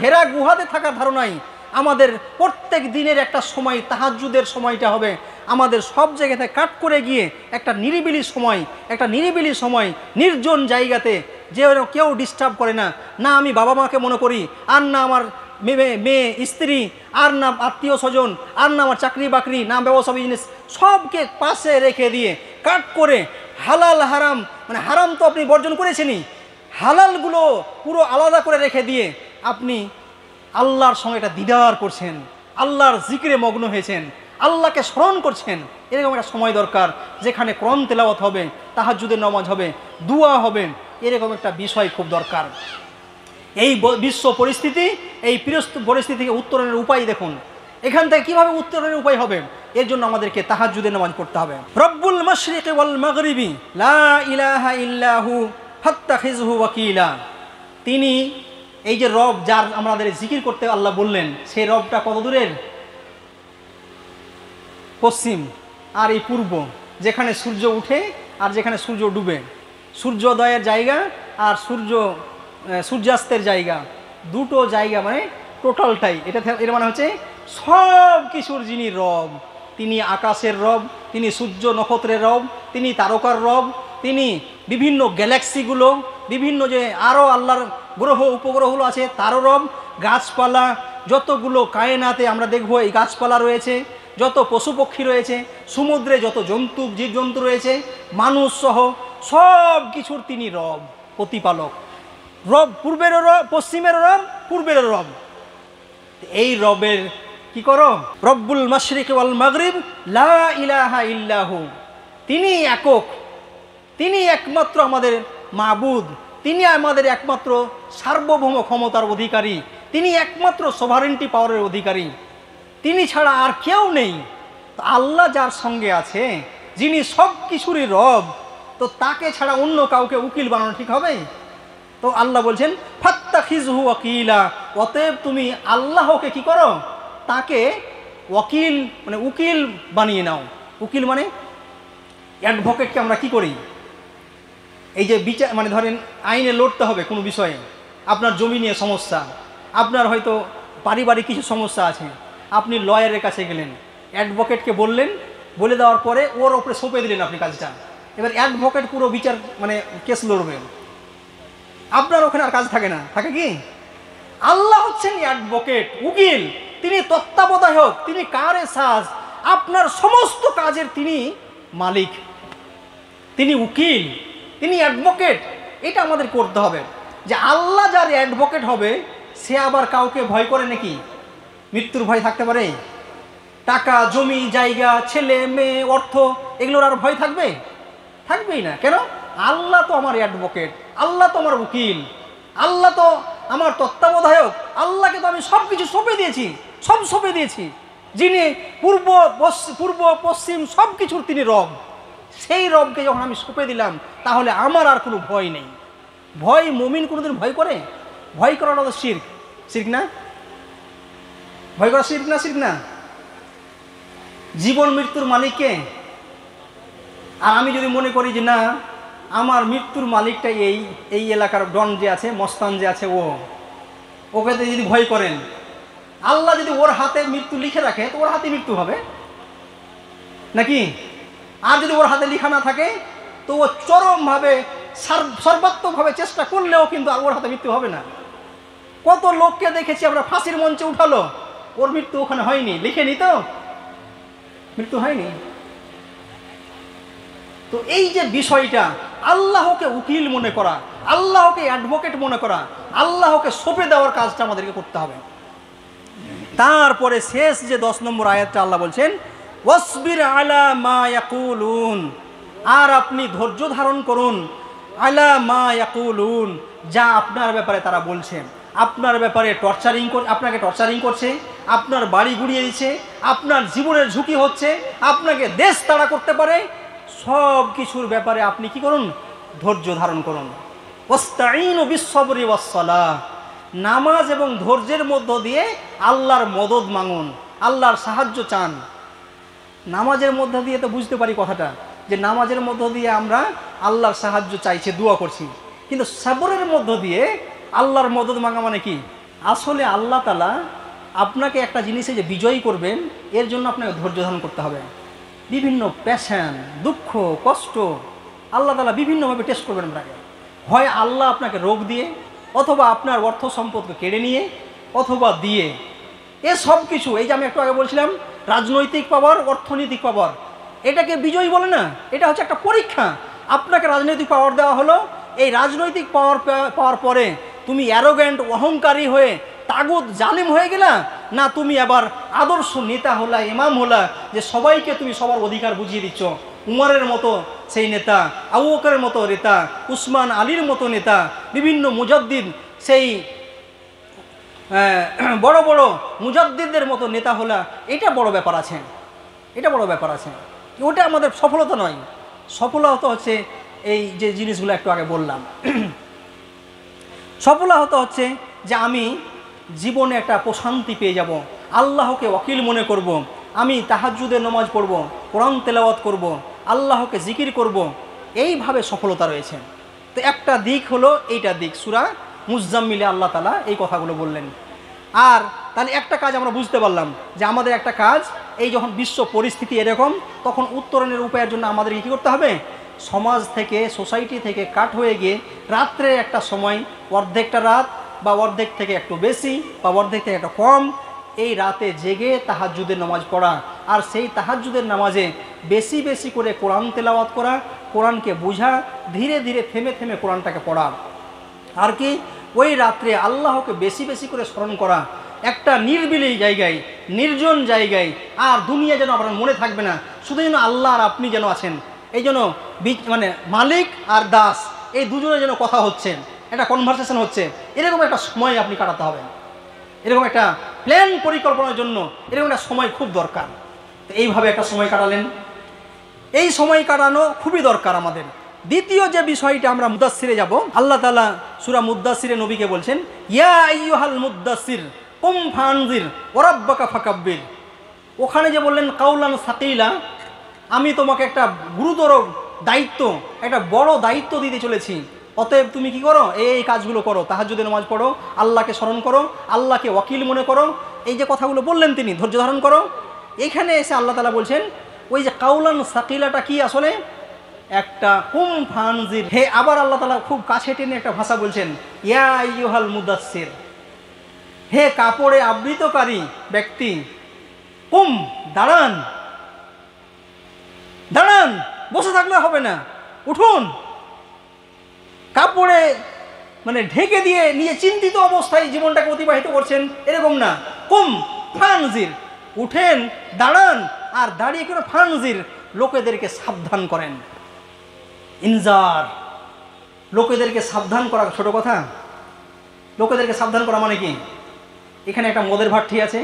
হেরা গুহাতে থাকার ধারণাই, আমাদের প্রত্যেক দিনের একটা সময়, তাহাজ্জুদের সময়টা হবে আমাদের সব জায়গাতে কাট করে গিয়ে একটা নিরিবিলি সময়, একটা নিরিবিলি সময়, নির্জন জায়গাতে, যে কেউ ডিস্টার্ব করে না, না আমি বাবা মাকে মনে করি, আর না আমার মেয়ে স্ত্রী, আর না আত্মীয় স্বজন, আর না আমার চাকরি বাকরি, না ব্যবসা বিজনেস, সবকে পাশে রেখে দিয়ে কাট করে হালাল হারাম, মানে হারাম তো আপনি বর্জন করেছেনই, হালালগুলো পুরো আলাদা করে রেখে দিয়ে আপনি আল্লাহর সঙ্গে একটা দিদার করছেন, আল্লাহর জিকিরে মগ্ন হয়েছেন, আল্লাহকে স্মরণ করছেন। এরকম একটা সময় দরকার যেখানে কোরআন তেলাওয়াত হবে, তাহাজ্জুদের নামাজ হবে, দুয়া হবে, এরকম একটা বিষয় খুব দরকার। এই বিশ্ব পরিস্থিতি, এই পরিস্থিতি থেকে উত্তরণের উপায় দেখুন, এখান থেকে কিভাবে উত্তরণের উপায় হবে, এর জন্য আমাদেরকে তাহাজ্জুদের নামাজ পড়তে হবে। রব্বুল মাশরিকি ওয়াল মাগরিবি লা ইলাহা ইল্লাহু ফাত্তাখিযহু ওয়াকিলা। তিনি এই যে রব, যার আমাদের জিকির করতে আল্লাহ বললেন, সেই রবটা কত দূরের? পশ্চিম আর এই পূর্ব, যেখানে সূর্য উঠে আর যেখানে সূর্য ডুবে, সূর্যোদয়ের জায়গা আর সূর্যাস্তের জায়গা, দুটো জায়গা, মানে টোটালটাই এটা। এর মানে হচ্ছে সব কিছুর যিনি রব, তিনি আকাশের রব, তিনি সূর্য নক্ষত্রের রব, তিনি তারকার রব, তিনি বিভিন্ন গ্যালাক্সিগুলো, বিভিন্ন যে আরও আল্লাহর গ্রহ উপগ্রহগুলো আছে তারও রব, গাছপালা, যতগুলো কায়নাতে আমরা দেখব এই গাছপালা রয়েছে, যত পশু পক্ষী রয়েছে, সমুদ্রে যত জীবজন্তু রয়েছে, মানুষ সহ সব কিছুর তিনি রব, প্রতিপালক। রব পূর্বেরও রব, পশ্চিমের রব, পূর্বেরও রব। এই রবের কি করো? রব্বুল মাশরিক ওয়াল মাগরিব লা ইলাহা ইল্লাহু, তিনি একক, তিনি একমাত্র আমাদের মাবুদ, তিনি আমাদের একমাত্র সার্বভৌম ক্ষমতার অধিকারী, তিনি একমাত্র সভারেন্টি পাওয়ারের অধিকারী, তিনি ছাড়া আর কেউ নেই। তো আল্লাহ যার সঙ্গে আছে, যিনি সব কিছুরই রব, তো তাকে ছাড়া অন্য কাউকে উকিল বানানো ঠিক হবে? তো আল্লাহ বলছেন ফাত্তাখিযহু ওয়াকিলা, অতএব তুমি আল্লাহকে কি করো? তাকে ওয়াকিল, মানে উকিল বানিয়ে নাও। উকিল মানে অ্যাডভোকেটকে আমরা কি করি? এই যে বিচার, মানে ধরেন আইনে লড়তে হবে কোনো বিষয়ে, আপনার জমি নিয়ে সমস্যা, আপনার হয়তো পারিবারিক কিছু সমস্যা আছে, আপনি লয়ারের কাছে গেলেন, অ্যাডভোকেটকে বললেন, বলে দেওয়ার পরে ওর ওপরে সঁপে দিলেন আপনি কাজটা। এবার অ্যাডভোকেট পুরো বিচার, মানে কেস লড়বেন, আপনার ওখানে আর কাজ থাকে না, থাকে কি? আল্লাহ হচ্ছেন অ্যাডভোকেট, উকিল, তিনি তত্ত্বাবধায়ক, তিনি কারে সাজ, আপনার সমস্ত কাজের তিনি মালিক, তিনি উকিল, তিনি অ্যাডভোকেট। এটা আমাদের করতে হবে যে আল্লাহ যার অ্যাডভোকেট হবে, সে আবার কাউকে ভয় করে নাকি? মৃত্যুর ভয় থাকতে পারে? টাকা, জমি, জায়গা, ছেলে মেয়ে, অর্থ, এগুলোর আর ভয় থাকবে? থাকবেই না। কেন? আল্লাহ তো আমার অ্যাডভোকেট, আল্লাহ তো আমার উকিল, আল্লাহ তো আমার তত্ত্বাবধায়ক, আল্লাহকে তো আমি সব কিছু সঁপে দিয়েছি, সব সঁপে দিয়েছি, যিনি পূর্ব পশ্চিম সব কিছুর তিনি রব। সেই রবকে যখন আমি সঁপে দিলাম, তাহলে আমার আর কোনো ভয় নেই। ভয়, মুমিন কোনোদিন ভয় করে? ভয় করাটা তো শিরক, শিরক না? ভয় করা শিরক না? শিরক না? জীবন মৃত্যুর মালিককে, আর আমি যদি মনে করি যে না, আমার মৃত্যুর মালিকটা এই এলাকার ডন যে আছে, মস্তান যে আছে, ওকে যদি ভয় করেন, আল্লাহ যদি ওর হাতে মৃত্যু লিখে রাখে, তো ওর হাতে মৃত্যু হবে নাকি? আর যদি ওর হাতে লিখা না থাকে, তো ও চরমভাবে সর্বাত্মকভাবে চেষ্টা করলেও কিন্তু আর ওর হাতে মৃত্যু হবে না। কত লোককে দেখেছি আমরা ফাঁসির মঞ্চে উঠালো, ওর মৃত্যু ওখানে হয়নি, লিখেনি তো, মৃত্যু হয়নি। তো এই যে বিষয়টা, আল্লাহকে উকিল মনে করা, আল্লাহকে অ্যাডভোকেট মনে করা, আল্লাহকে সঁপে দেওয়ার কাজটা আমাদেরকে করতে হবে। তারপরে শেষ যে 10 নম্বর আয়াতটা আল্লাহ বলছেন, ওয়াসবির আলা মা ইয়াকুলুন, আর আপনি ধৈর্য ধারণ করুন, আলা মা ইয়াকুলুন, যা আপনার ব্যাপারে তারা বলছে। আপনার ব্যাপারে আপনাকে টর্চারিং করছে, আপনার বাড়ি গুড়িয়ে দিচ্ছে, আপনার জীবনের ঝুঁকি হচ্ছে, আপনাকে দেশ তাড়া করতে পারে, সব কিছুর ব্যাপারে আপনি কি করুন? ধৈর্য ধারণ করুন। ওয়াস্তাঈনু বিস-সাবরি ওয়াস-সালাহ, নামাজ এবং ধৈর্যের মধ্য দিয়ে আল্লাহর মদদ মাঙ্গুন, আল্লাহর সাহায্য চান। নামাজের মধ্য দিয়ে তো বুঝতে পারি কথাটা, যে নামাজের মধ্য দিয়ে আমরা আল্লাহর সাহায্য চাইছি, দোয়া করছি, কিন্তু সাবরের মধ্য দিয়ে আল্লাহর মদদ মাঙ্গা মানে কি? আসলে আল্লাহ তাআলা আপনাকে একটা জিনিসে যে বিজয়ী করবেন, এর জন্য আপনাকে ধৈর্য ধারণ করতে হবে। বিভিন্ন প্যাশন, দুঃখ, কষ্ট আল্লাহ তাআলা বিভিন্নভাবে টেস্ট করবেন আপনাকে। হয় আল্লাহ আপনাকে রোগ দিয়ে, অথবা আপনার অর্থ সম্পদকে কেড়ে নিয়ে, অথবা দিয়ে। এ সব কিছু, এই যে আমি একটু আগে বলছিলাম রাজনৈতিক পাওয়ার, অর্থনৈতিক পাওয়ার, এটাকে বিজয়ী বলে না, এটা হচ্ছে একটা পরীক্ষা। আপনাকে রাজনৈতিক পাওয়ার দেওয়া হলো, এই রাজনৈতিক পাওয়ার পরে তুমি অ্যারোগ্যান্ট, অহংকারী হয়ে তাগুত জালিম হয়ে গেলা, না তুমি আবার আদর্শ নেতা হলা, ইমাম হলা, যে সবাইকে তুমি সবার অধিকার বুঝিয়ে দিচ্ছ। উমরের মতো সেই নেতা, আবু বকরের মতো নেতা, উসমান আলীর মতো নেতা, বিভিন্ন মুজাদ্দিদ, সেই বড় বড় মুজাদ্দিদদের মতো নেতা হলা, এটা বড় ব্যাপার আছে, এটা বড় ব্যাপার আছে। ওটা আমাদের সফলতা নয়। সফলতা হচ্ছে এই যে জিনিসগুলো একটু আগে বললাম। সফলতা হচ্ছে যে আমি জীবনে একটা প্রশান্তি পেয়ে যাব, আল্লাহকে ওয়াকিল মনে করব, আমি তাহাজ্জুদের নামাজ পড়ব, কোরআন তেলাওয়াত করব, আল্লাহকে জিকির করব, এইভাবে সফলতা রয়েছে। তো একটা দিক হলো এইটা দিক, সূরা মুজাম্মিলে আল্লাহ তাআলা এই কথাগুলো বললেন। আর তাহলে একটা কাজ আমরা বুঝতে পারলাম, যে আমাদের একটা কাজ, এই যখন বিশ্ব পরিস্থিতি এরকম, তখন উত্তরণের উপায়ের জন্য আমাদের কী করতে হবে? সমাজ থেকে, সোসাইটি থেকে কাট হয়ে গিয়ে রাত্রে একটা সময়, অর্ধেকটা রাত বা অর্ধেক থেকে একটু বেশি বা অর্ধেক থেকে একটা কম, এই রাতে জেগে তাহাজ্জুদের নামাজ পড়া, আর সেই তাহাজ্জুদের নামাজে বেশি বেশি করে কোরআন তেলাওয়াত করা, কোরআনকে বোঝা, ধীরে ধীরে থেমে থেমে কোরআনটাকে পড়া, আর কি ওই রাত্রে আল্লাহকে বেশি বেশি করে স্মরণ করা, একটা নির্বিলি জায়গায়, নির্জন জায়গায়, আর দুনিয়া যেন আপনার মনে থাকবে না, শুধু যেন আল্লাহ আর আপনি যেন আছেন। এই জন্য মানে মালিক আর দাস, এই দুজনে যেন কথা হচ্ছে, একটা কনভারসেশন হচ্ছে, এরকম একটা সময় আপনি কাটাতে হবে। এরকম একটা প্ল্যান, পরিকল্পনার জন্য এরকম একটা সময় খুব দরকার। তো এইভাবে একটা সময় কাটালেন, এই সময় কাটানো খুবই দরকার আমাদের। দ্বিতীয় যে বিষয়টা, আমরা মুদাসসিরে যাব। আল্লাহ তাআলা সূরা মুদাসসিরে নবীকে বলছেন, ইয়া আইয়ুহাল মুদাসসির কুম ফানজির ওয়া রাব্বাকা ফাকাব্বির। ওখানে যে বললেন কাউলান সাকিলা, আমি তোমাকে একটা গুরুতর দায়িত্ব, একটা বড় দায়িত্ব দিতে চলেছি, অতএব তুমি কি করো? এই কাজগুলো করো, তাহাজ্জুদের নামাজ পড়ো, আল্লাহকে স্মরণ করো, আল্লাহকে ওয়াকিল মনে করো, এই যে কথাগুলো বললেন তিনি, ধৈর্য ধারণ করো। এখানে এসে আল্লাহ তাআলা বলছেন, ওই যে কাউলান সাকিলাটা কি আসলে? একটা কুম ফানজির। হে, আবার আল্লাহ তাআলা খুব কাছে টেনে একটা ভাষা বলছেন, ইয়া আইয়ুহাল মুদাসসির, হে কাপড়ে আবৃতকারী ব্যক্তি, কুম, দাঁড়ান, দাঁড়ান, বসে থাকলে হবে না, উঠুন। কাপড়ে মানে ঢেকে দিয়ে নিয়ে চিন্তিত অবস্থায় জীবনটাকে অতিবাহিত করছেন এরকম না, কুম ফানজির, উঠেন, দাঁড়ান, আর দাঁড়িয়ে করে ফানজির, লোকেদেরকে সাবধান করেন। ইনজার, লোকেদেরকে সাবধান করা ছোট কথা? লোকেদেরকে সাবধান করা মানে কি? এখানে একটা মদের ভাট্টি আছে,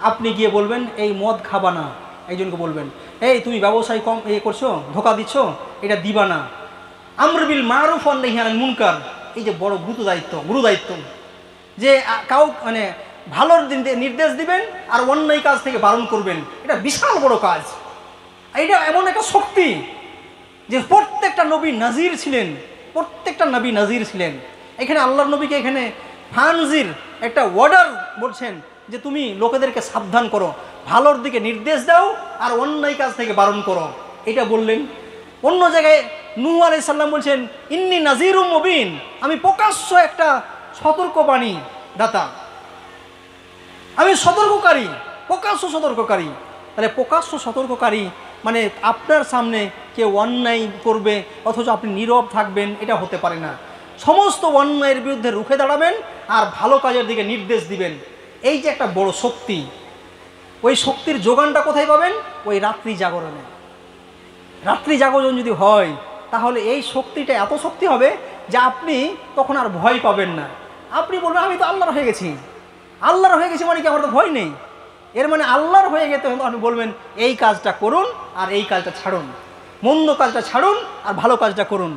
আপনি গিয়ে বলবেন এই মদ খাবা না, একজনকে বলবেন এই তুমি ব্যবসায় কম করছো, ধোকা দিচ্ছ, এটা দিবা না। আমর বিল মারুফ ওয়া নাহি আনিল মুনকার, এই যে বড় গুরু দায়িত্ব, যে কাউ মানে ভালোর নির্দেশ দিবেন আর অন্যায় কাজ থেকে বারণ করবেন, এটা বিশাল বড় কাজ। এটা এমন একটা শক্তি যে প্রত্যেকটা নবী নাজির ছিলেন, প্রত্যেকটা নবী নাজির ছিলেন। এখানে আল্লাহর নবীকে এখানে ফানজির একটা অর্ডার বলছেন, যে তুমি লোকেদেরকে সাবধান করো, ভালোর দিকে নির্দেশ দাও আর অন্যায় কাজ থেকে বারণ করো, এটা বললেন। অন্য জায়গায় নূহ আলাইহিস সালাম বলছেন, ইন্নী নাজিরুম মুবিন, আমি প্রকাশ্য একটা সতর্কবাণী দাতা, আমি সতর্ককারী, প্রকাশ্য সতর্ককারী। তাহলে প্রকাশ্য সতর্ককারী মানে আপনার সামনে কেউ অন্যায় করবে অথচ আপনি নীরব থাকবেন, এটা হতে পারে না। সমস্ত অন্যায়ের বিরুদ্ধে রুখে দাঁড়াবেন আর ভালো কাজের দিকে নির্দেশ দিবেন। এই যে একটা বড় শক্তি, ওই শক্তির যোগানটা কোথায় পাবেন? ওই রাত্রি জাগরণে। রাত্রি জাগরণ যদি হয় তাহলে এই শক্তিটা এত শক্তি হবে যে আপনি তখন আর ভয় পাবেন না। আপনি বলবেন আমি তো আল্লাহর হয়ে গেছি, আল্লাহর হয়ে গেছি মানে কি আমার তো ভয় নেই। এর মানে আল্লাহর হয়ে গেতে আপনি বলবেন এই কাজটা করুন আর এই কাজটা ছাড়ুন, মন্দ কাজটা ছাড়ুন আর ভালো কাজটা করুন।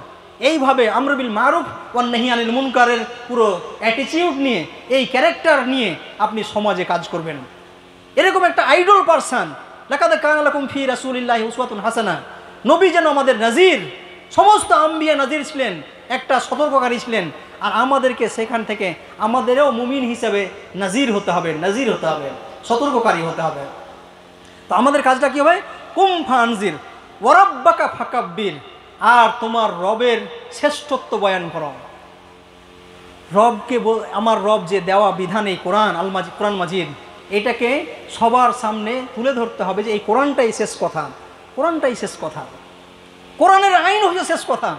এইভাবে আমর বিল মারুফ ওয়ান নাহি আনিল মুনকারের পুরো অ্যাটিটিউড নিয়ে, এই ক্যারেক্টার নিয়ে আপনি সমাজে কাজ করবেন। এরকম একটা আইডল পারসন, লাকাদ কানা লাকুম ফি রাসূলিল্লাহি উসওয়াতুন হাসানাহ। নবী যেন আমাদের নাজির, সমস্ত আম্বিয়া নাজির ছিলেন, একটা সতর্ককারী ছিলেন। আর আমাদেরকে সেখান থেকে আমাদেরও মুমিন হিসেবে নাজির হতে হবে, নাজির হতে হবে, সতর্ককারী হতে হবে। তো আমাদের কাজটা কি হবে? কুম ফানজির ওয়ারাব্বাকা ফাকাব্বির, আর তোমার রবের শ্রেষ্ঠত্ব বয়ান করো। রবকে আমার রব যে দেওয়া বিধান এই কোরআন কোরআন মাজিদ, এটাকে সবার সামনে তুলে ধরতে হবে যে এই কোরআনটাই শেষ কথা, কোরআনটাই শেষ কথা, কোরআনের আইন হচ্ছে শেষ কথা।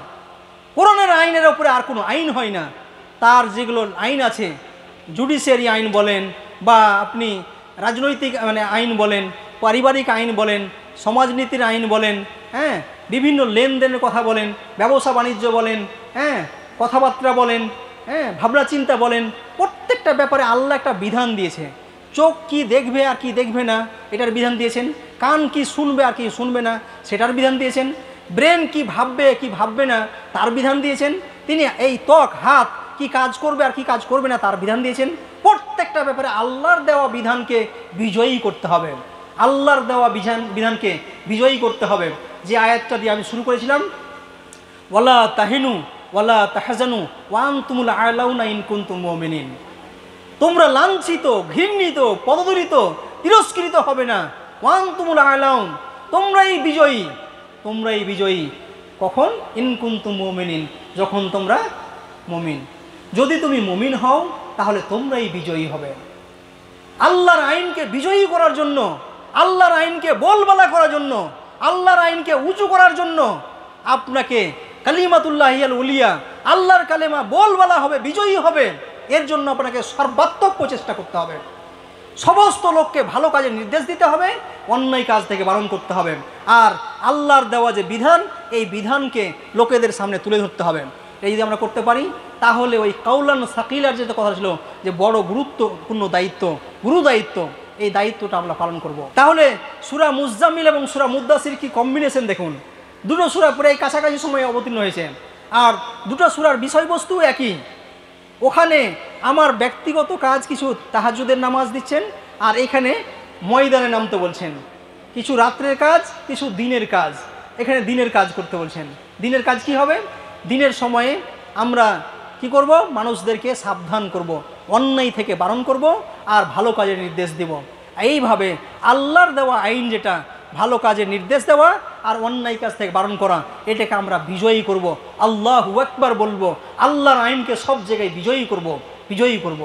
কোরআনের আইনের ওপরে আর কোনো আইন হয় না। তার যেগুলো আইন আছে, জুডিশিয়ারি আইন বলেন বা আপনি রাজনৈতিক মানে আইন বলেন, পারিবারিক আইন বলেন, সমাজনীতির আইন বলেন, হ্যাঁ, বিভিন্ন লেনদেনের কথা বলেন, ব্যবসা বাণিজ্য বলেন, হ্যাঁ, কথাবার্তা বলেন, হ্যাঁ, ভাবনা চিন্তা বলেন, প্রত্যেকটা ব্যাপারে আল্লাহ একটা বিধান দিয়েছে। চোখ কি দেখবে আর কি দেখবে না এটার বিধান দিয়েছেন, কান কি শুনবে আর কি শুনবে না সেটার বিধান দিয়েছেন, ব্রেন কি ভাববে কি ভাববে না তার বিধান দিয়েছেন। তিনি এই ত্বক হাত কি কাজ করবে আর কি কাজ করবে না তার বিধান দিয়েছেন। প্রত্যেকটা ব্যাপারে আল্লাহর দেওয়া বিধানকে বিজয়ী করতে হবে, আল্লাহর দেওয়া বিধানকে বিজয়ী করতে হবে। যে আয়াতটা দিয়ে আমি শুরু করেছিলাম, ওয়ালা তাহিনু ওয়ালা তাহজানু ওয়া আনতুমুল আ'লাউনা ইন কুনতুম মুমিনিন, তোমরা লাঞ্ছিত, ঘৃণিত, পদদলিত, তিরস্কৃত হবে না। ওয়া আনতুমুল আ'লাউন, তোমরাই বিজয়ী, তোমরাই বিজয়ী। কখন? ইন কুনতুম মুমিনিন, যখন তোমরা মুমিন। যদি তুমি মুমিন হও তাহলে তোমরাই বিজয়ী হবে। আল্লাহর আইনকে বিজয়ী করার জন্য, আল্লাহর আইনকে বলবালা করার জন্য, আল্লাহর আইনকে উঁচু করার জন্য আপনাকে কালিমাতুল্লাহিয়াল উলিয়া, আল্লাহর কালেমা বলবালা হবে, বিজয়ী হবে। এর জন্য আপনাকে সর্বাত্মক প্রচেষ্টা করতে হবে। সমস্ত লোককে ভালো কাজে নির্দেশ দিতে হবে, অন্যায় কাজ থেকে বারণ করতে হবে। আর আল্লাহর দেওয়া যে বিধান, এই বিধানকে লোকেদের সামনে তুলে ধরতে হবে। এই যদি আমরা করতে পারি তাহলে ওই কাউলান সাকিলার যেটা কথা ছিল যে বড় গুরুত্বপূর্ণ দায়িত্ব, গুরু দায়িত্ব, এই দায়িত্বটা আমরা পালন করব। তাহলে সূরা মুজাম্মিল এবং সূরা মুদ্দাসির কি কম্বিনেশন দেখুন। দুটো সূরা প্রায় কাছাকাছি সময়ে অবতীর্ণ হয়েছে আর দুটো সূরার বিষয়বস্তু একই। ওখানে আমার ব্যক্তিগত কাজ কিছু তাহাজ্জুদের নামাজ দিচ্ছেন আর এখানে ময়দানে নামতে বলছেন। কিছু রাত্রের কাজ, কিছু দিনের কাজ, এখানে দিনের কাজ করতে বলছেন। দিনের কাজ কি হবে? দিনের সময়ে আমরা কি করব? মানুষদেরকে সাবধান করব, অন্যায় থেকে বারণ করব আর ভালো কাজের নির্দেশ দেব। এইভাবে আল্লাহর দেওয়া আইন যেটা, ভালো কাজের নির্দেশ দেওয়া আর অন্যায় কাজ থেকে বারণ করা, এটাকে আমরা বিজয়ী করব। আল্লাহু আকবার বলবো, আল্লাহর আইনকে সব জায়গায় বিজয়ী করব, বিজয়ী করব।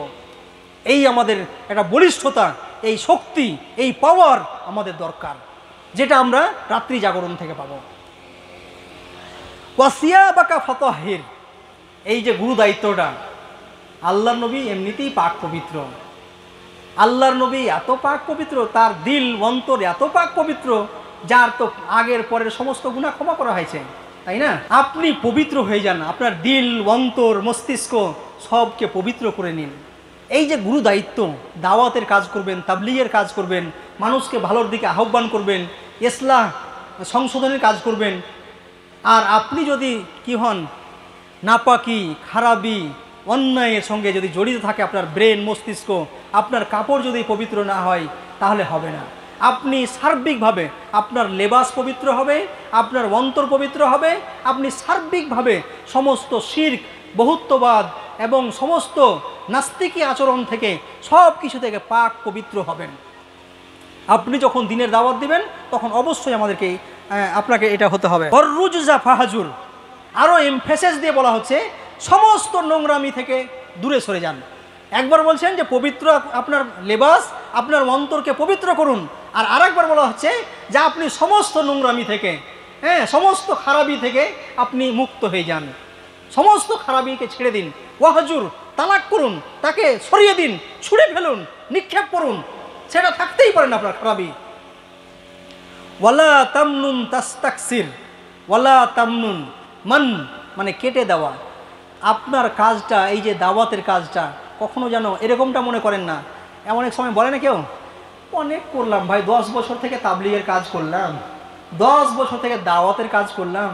এই আমাদের একটা বলিষ্ঠতা, এই শক্তি, এই পাওয়ার আমাদের দরকার, যেটা আমরা রাত্রি জাগরণ থেকে পাবো। ওয়াসিয়াবাকা ফাতাহির, এই যে গুরু দায়িত্বটা, আল্লাহর নবী এমনিতেই পাক পবিত্র। আল্লাহর নবী এত পাক পবিত্র, তার দিল অন্তর এত পাক পবিত্র, যার তো আগের পরের সমস্ত গুনাহ ক্ষমা করা হয়েছে, তাই না? আপনি পবিত্র হয়ে যান, আপনার দিল অন্তর মস্তিষ্ক সবকে পবিত্র করে নিন। এই যে গুরু দায়িত্ব, দাওয়াতের কাজ করবেন, তাবলীগের কাজ করবেন, মানুষকে ভালোর দিকে আহ্বান করবেন, ইসলাহ সংশোধনের কাজ করবেন। আর আপনি যদি কি হন, নাপাকি, খারাপি, অন্যায়ের সঙ্গে যদি জড়িত থাকে আপনার ব্রেন মস্তিষ্ক, আপনার কাপড় যদি পবিত্র না হয় তাহলে হবে না। আপনি সার্বিকভাবে আপনার লেবাস পবিত্র হবে, আপনার অন্তর পবিত্র হবে, আপনি সার্বিকভাবে সমস্ত শিরক, বহুত্ববাদ এবং সমস্ত নাস্তিকী আচরণ থেকে সব কিছু থেকে পাক পবিত্র হবেন। আপনি যখন দিনের দাওয়াত দিবেন তখন অবশ্যই আমাদেরকে আপনাকে এটা হতে হবে। অররুজা ফাহাজুর, আরও এমফেসিস দিয়ে বলা হচ্ছে সমস্ত নোংরামি থেকে দূরে সরে যান। একবার বলছেন যে পবিত্র আপনার লেবাস, আপনার অন্তরকে পবিত্র করুন, আর আরেকবার বলা হচ্ছে যে আপনি সমস্ত নোংরামি থেকে, হ্যাঁ, সমস্ত খারাপি থেকে আপনি মুক্ত হয়ে যান, সমস্ত খারাপিকে ছেড়ে দিন। ওয়াহজুর, তালাক করুন, তাকে সরিয়ে দিন, ছুঁড়ে ফেলুন, নিক্ষেপ করুন, সেটা থাকতেই পারেন আপনার খারাপি। ওয়ালা তামনুন তাস্তাকসির, ওয়ালা তামনুন, মান মানে কেটে দেওয়া। আপনার কাজটা, এই যে দাওয়াতের কাজটা, কখনো যেন এরকমটা মনে করেন না। এমন এক সময় বলে না কেউ, অনেক করলাম ভাই, 10 বছর থেকে তাবলীগের কাজ করলাম, 10 বছর থেকে দাওয়াতের কাজ করলাম,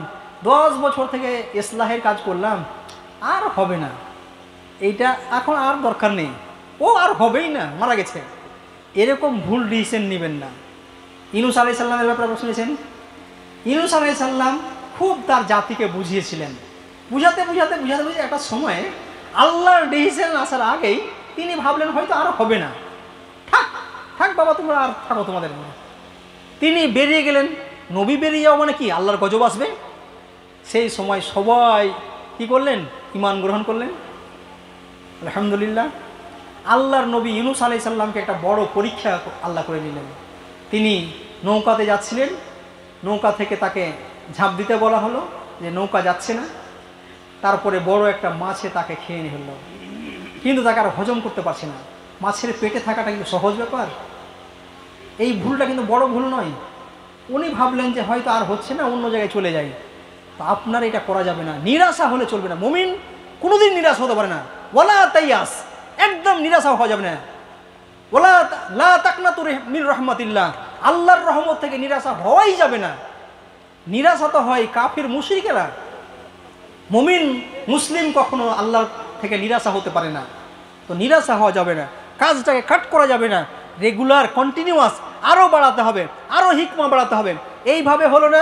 10 বছর থেকে ইসলাহের কাজ করলাম, আর হবে না, এইটা এখন আর দরকার নেই, ও আর হবেই না, মারা গেছে। এরকম ভুল ডিসিশন নেবেন না। ইউনূস আলাইহিস সালামের ব্যাপারে আপনি শুনেছেন, ইউনূস আলাইহিস সালাম খুব তার জাতিকে বুঝিয়েছিলেন, বুঝাতে বুঝাতে বুঝাতে বুঝাতে একটা সময়ে আল্লাহর ডিসিশন আসার আগেই তিনি ভাবলেন হয়তো আর হবে না, থাক থাক বাবা, তোমরা আর থাকো তোমাদের মনে। তিনি বেরিয়ে গেলেন। নবী বেরিয়ে যাওয়া মানে কি, আল্লাহর গজব আসবে। সেই সময় সবাই কি করলেন, ঈমান গ্রহণ করলেন। আলহামদুলিল্লাহ, আল্লাহর নবী ইউনূস আলাইহিস সালামকে একটা বড় পরীক্ষা আল্লাহ করে নিলেন। তিনি নৌকাতে যাচ্ছিলেন, নৌকা থেকে তাকে ঝাঁপ দিতে বলা হলো, যে নৌকা যাচ্ছে না। তারপরে বড় একটা মাছে তাকে খেয়ে নিয়ে হলো, কিন্তু তাকে আর হজম করতে পারছে না। মাছের পেটে থাকাটা কিন্তু সহজ ব্যাপার, এই ভুলটা কিন্তু বড় ভুল নয়। উনি ভাবলেন যে হয়তো আর হচ্ছে না, অন্য জায়গায় চলে যাই। তো আপনার এটা করা যাবে না, নিরাশা হলে চলবে না। মুমিন কোনোদিন নিরাশ হতে পারে না। ওয়ালা তাইয়াস, একদম নিরাশা হওয়া যাবে না। ওয়ালা লা তাকনাতু মিন রাহমাতিল্লাহ, আল্লাহর রহমত থেকে নিরাশা হওয়াই যাবে না। নিরাশা তো হয় কাফির মুশরিকেরা, মুমিন মুসলিম কখনো আল্লাহর থেকে নিরাশা হতে পারে না। তো নিরাশা হওয়া যাবে না, কাজটাকে কাট করা যাবে না, রেগুলার কন্টিনিউয়াস আরও বাড়াতে হবে, আরও হিকমা বাড়াতে হবে। এইভাবে হলো না,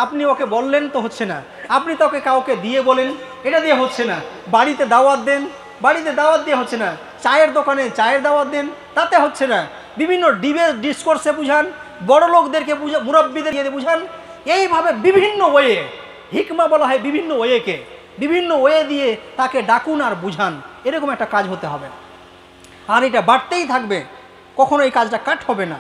আপনি ওকে বললেন তো হচ্ছে না, আপনি তোকে কাউকে দিয়ে বলেন, এটা দিয়ে হচ্ছে না। বাড়িতে দাওয়াত দেন, বাড়িতে দাওয়াত দিয়ে হচ্ছে না। চায়ের দোকানে চায়ের দাওয়াত দেন, তাতে হচ্ছে না। বিভিন্ন ডিবেট ডিসকোর্সে বুঝান, বড় লোকদেরকে বুঝান, মুরব্বীদের বুঝান। এইভাবে বিভিন্ন ওয়ে, হিকমা বলা হয় বিভিন্ন ওয়েকে, বিভিন্ন ওয়ে দিয়ে তাকে ডাকুন আর বুঝান। এরকম একটা কাজ হতে হবে, আর এটা বাড়তেই থাকবে, কখনো এই কাজটা কাট হবে না।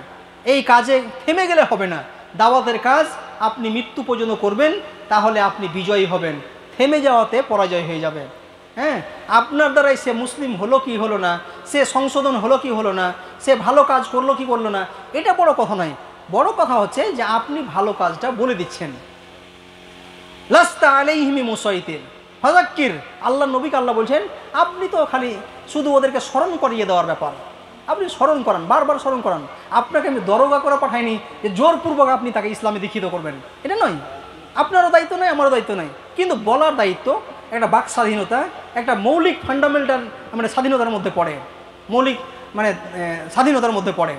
এই কাজে থেমে গেলে হবে না। দাওয়াতের কাজ আপনি মৃত্যু পর্যন্ত করবেন, তাহলে আপনি বিজয়ী হবেন। থেমে যাওয়াতে পরাজয় হয়ে যাবে। হ্যাঁ, আপনার দ্বারাই সে মুসলিম হলো কি হলো না, সে সংশোধন হলো কি হলো না, সে ভালো কাজ করলো কি করলো না, এটা বড় কথা নয়। বড় কথা হচ্ছে যে আপনি ভালো কাজটা বলে দিচ্ছেন। লাস্তা আলাইহিম বিমুসাইতির ফাযাক্কির, আল্লাহ নবীকে আল্লাহ বলছেন আপনি তো খালি শুধু ওদেরকে স্মরণ করিয়ে দেওয়ার ব্যাপার, আপনি স্মরণ করান, বারবার স্মরণ করান। আপনাকে আমি দরগা করে পাঠাইনি যে জোরপূর্বক আপনি তাকে ইসলামে দীক্ষিত করবেন, এটা নয়। আপনারও দায়িত্ব নয়, আমারও দায়িত্ব নয়, কিন্তু বলার দায়িত্ব। একটা বাক স্বাধীনতা একটা মৌলিক ফান্ডামেন্টাল মানে স্বাধীনতার মধ্যে পড়ে, মৌলিক মানে স্বাধীনতার মধ্যে পড়ে।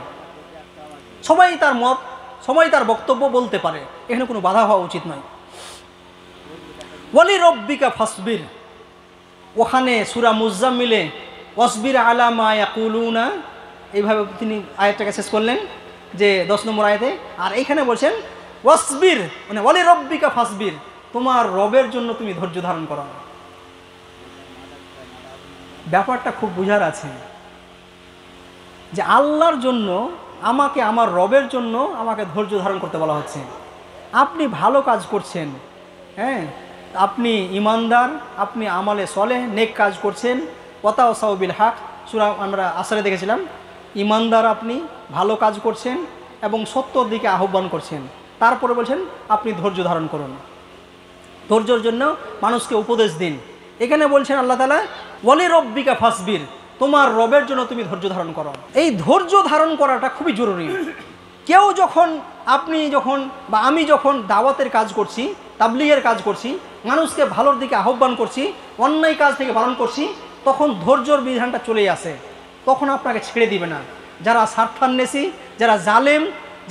সবাই তার মত, সবাই তার বক্তব্য বলতে পারে, এখানে কোনো বাধা হওয়া উচিত নয়। ওয়ালি রব্বিকা ফাসবির, ওখানে সূরা মুজাম্মিলে ওয়াসবির আলা মা ইয়াকুলুনা, এইভাবে তিনি আয়াতটাকে শেষ করলেন যে 10 নম্বর আয়াতে। আর এইখানে বলছেন ওয়াসবির মানে ওয়ালি রব্বিকা ফাসবির, তোমার রবের জন্য তুমি ধৈর্য ধারণ করো। ব্যাপারটা খুব বুঝার আছে যে আল্লাহর জন্য আমাকে, আমার রবের জন্য আমাকে ধৈর্য ধারণ করতে বলা হচ্ছে। আপনি ভালো কাজ করছেন, হ্যাঁ, আপনি ইমানদার, আপনি আমালে সলেহ নেক কাজ করছেন, ওয়াতাওয়াসাউ বিল হক, সূরা আমরা আসরে দেখেছিলাম। ইমানদার, আপনি ভালো কাজ করছেন এবং সত্যর দিকে আহ্বান করছেন। তারপরে বলছেন আপনি ধৈর্য ধারণ করুন, ধৈর্যের জন্য মানুষকে উপদেশ দিন। এখানে বলছেন আল্লাহ তাআলা ওয়ালি রব্বিকা ফাসবির, তোমার রবের জন্য তুমি ধৈর্য ধারণ করো। এই ধৈর্য ধারণ করাটা খুবই জরুরি। কেউ যখন, আপনি যখন বা আমি যখন দাওয়াতের কাজ করছি, তাবলীগের কাজ করছি, মানুষকে ভালোর দিকে আহ্বান করছি, অন্যায় কাজ থেকে বারণ করছি, তখন ধৈর্যর বিধানটা চলেই আসে। তখন আপনাকে ছেড়ে দিবে না। যারা স্বার্থান্বেষী, যারা জালেম,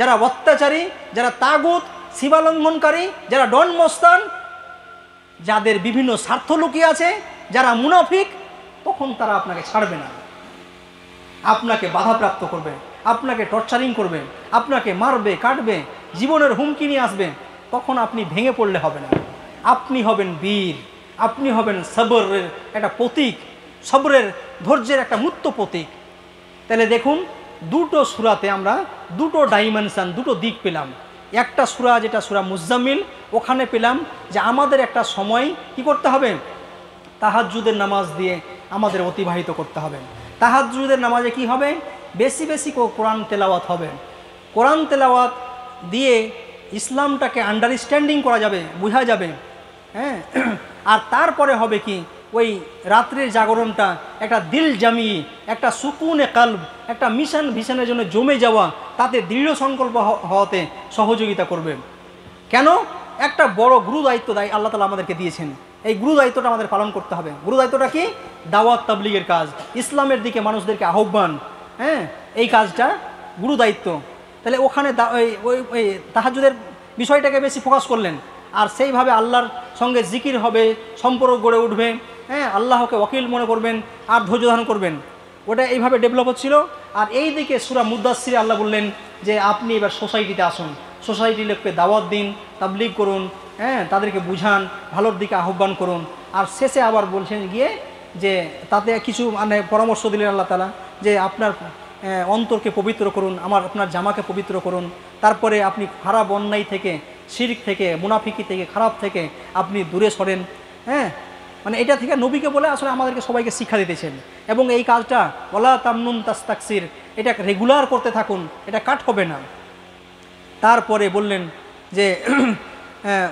যারা অত্যাচারী, যারা তাগুত, সীমালঙ্ঘনকারী, যারা ডন মস্তান, যাদের বিভিন্ন স্বার্থ লুকিয়ে আছে, যারা মুনাফিক, তখন তারা আপনাকে ছাড়বে না, আপনাকে বাধাপ্রাপ্ত করবে, আপনাকে টর্চারিং করবে, আপনাকে মারবে, কাটবে, জীবনের হুমকি নিয়ে আসবে। তখন আপনি ভেঙে পড়লে হবে না, আপনি হবেন বীর, আপনি হবেন সবরের একটা প্রতীক, সবরের ধৈর্যের একটা মূর্ত প্রতীক। তাহলে দেখুন দুটো সূরাতে আমরা দুটো ডাইমেনশন, দুটো দিক পেলাম। একটা সূরা যেটা সূরা মুজাম্মিল, ওখানে পেলাম যে আমাদের একটা সময় কি করতে হবে, তাহাজ্জুদের নামাজ দিয়ে আমাদের অতিবাহিত করতে হবে। তাহাজ্জুদের নামাজে কি হবে, বেশি বেশি কোরআন তেলাওয়াত হবে। কোরআন তেলাওয়াত দিয়ে ইসলামটাকে আন্ডারস্ট্যান্ডিং করা যাবে, বোঝা যাবে। হ্যাঁ, আর তারপরে হবে কি, ওই রাত্রির জাগরণটা একটা দিল জামি, একটা সুকুনে কালব, একটা মিশন ভিশনের জন্য জমে যাওয়া, তাতে দৃঢ় সংকল্প হওয়াতে সহযোগিতা করবে। কেন? একটা বড় গুরু দায়িত্ব আল্লাহ তাআলা আমাদেরকে দিয়েছেন। এই গুরু দায়িত্বটা আমাদের পালন করতে হবে। গুরু দায়িত্বটা কি? দাওয়াত তাবলীগের কাজ, ইসলামের দিকে মানুষদেরকে আহ্বান। হ্যাঁ, এই কাজটা গুরু দায়িত্ব। তাহলে ওখানে ওই তাহাজ্জুদের বিষয়টাকে বেশি ফোকাস করলেন, আর সেইভাবে আল্লাহর সঙ্গে জিকির হবে, সম্পর্ক গড়ে উঠবে। হ্যাঁ, আল্লাহকে ওয়াকিল মনে করবেন আর ধৈর্য ধারণ করবেন। ওটা এইভাবে ডেভেলপ হচ্ছিল। আর এই দিকে সূরা মুদাসসিরে আল্লাহ বললেন যে আপনি এবার সোসাইটিতে আসুন, সোসাইটির লোককে দাওয়াত দিন, তাবলীগ করুন, হ্যাঁ, তাদেরকে বুঝান, ভালোর দিকে আহ্বান করুন। আর শেষে আবার বলছেন গিয়ে যে তাতে কিছু মানে পরামর্শ দিলেন আল্লাহ তাআলা যে আপনার অন্তরকে পবিত্র করুন, আপনার জামাকে পবিত্র করুন। তারপরে আপনি খারাপ অন্যায় থেকে, শিরক থেকে, মুনাফিকি থেকে, খারাপ থেকে আপনি দূরে সরেন। হ্যাঁ, মানে এটা থেকে নবীকে বলে আসলে আমাদেরকে সবাইকে শিক্ষা দিতেছেন। এবং এই কাজটা ওয়ালা তামনুন তাস্তাকসির, এটা রেগুলার করতে থাকুন, এটা কাট হবে না। তারপরে বললেন যে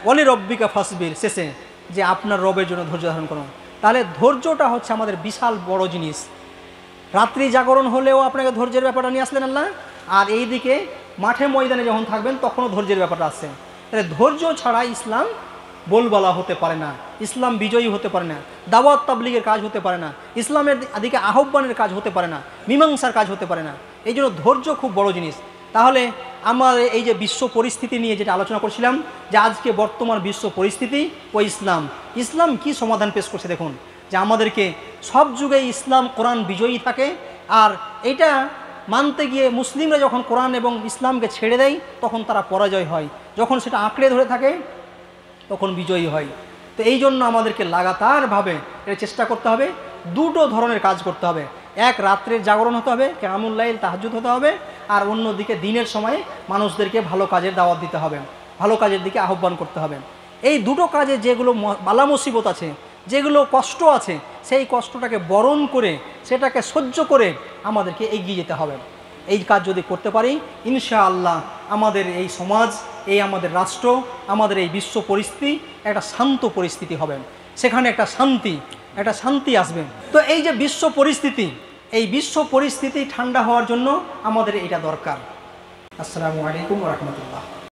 ওয়ালি রব্বিকা ফাসবির, শেষে যে আপনার রবের জন্য ধৈর্য ধারণ করুন। তাহলে ধৈর্যটা হচ্ছে আমাদের বিশাল বড় জিনিস। রাত্রি জাগরণ হলেও আপনাকে ধৈর্যের ব্যাপারটা নিয়ে আসলেন আল্লাহ, আর এই দিকে মাঠে ময়দানে যখন থাকবেন তখনও ধৈর্যের ব্যাপারটা আসছে। তাহলে ধৈর্য ছাড়া ইসলাম বলবালা হতে পারে না, ইসলাম বিজয়ী হতে পারে না, দাওয়াত তাবলীগের কাজ হতে পারে না, ইসলামের দিকে আহ্বানের কাজ হতে পারে না, মীমাংসার কাজ হতে পারে না। এই জন্য ধৈর্য খুব বড় জিনিস। তাহলে আমার এই যে বিশ্ব পরিস্থিতি নিয়ে যেটা আলোচনা করছিলাম, যে আজকে বর্তমান বিশ্ব পরিস্থিতি ও ইসলাম কি সমাধান পেশ করছে দেখুন, যে আমাদেরকে সব যুগে ইসলাম কোরআন বিজয়ী থাকে। আর এটা মানতে গিয়ে মুসলিমরা যখন কোরআন এবং ইসলামকে ছেড়ে দেয় তখন তারা পরাজয় হয়, যখন সেটা আঁকড়ে ধরে থাকে তখন বিজয়ী হয়। তো এই জন্য আমাদেরকে লাগাতারভাবে এটা চেষ্টা করতে হবে, দুটো ধরনের কাজ করতে হবে। এক, রাত্রের জাগরণ হতে হবে, কিয়ামুল লাইল তাহাজ্জুদ হতে হবে। আর অন্যদিকে দিনের সময়ে মানুষদেরকে ভালো কাজের দাওয়াত দিতে হবে, ভালো কাজের দিকে আহ্বান করতে হবে। এই দুটো কাজে যেগুলো বালা মুসিবত আছে, যেগুলো কষ্ট আছে, সেই কষ্টটাকে বরণ করে, সেটাকে সহ্য করে আমাদেরকে এগিয়ে যেতে হবে। এই কাজ যদি করতে পারি, ইনশাআল্লাহ আমাদের এই সমাজ, এই আমাদের রাষ্ট্র, আমাদের এই বিশ্ব পরিস্থিতি একটা শান্ত পরিস্থিতি হবে, সেখানে একটা শান্তি আসবে। তো এই যে বিশ্ব পরিস্থিতি, এই বিশ্ব পরিস্থিতি ঠান্ডা হওয়ার জন্য আমাদের এটা দরকার। আসসালামু আলাইকুম ওয়া রাহমাতুল্লাহ।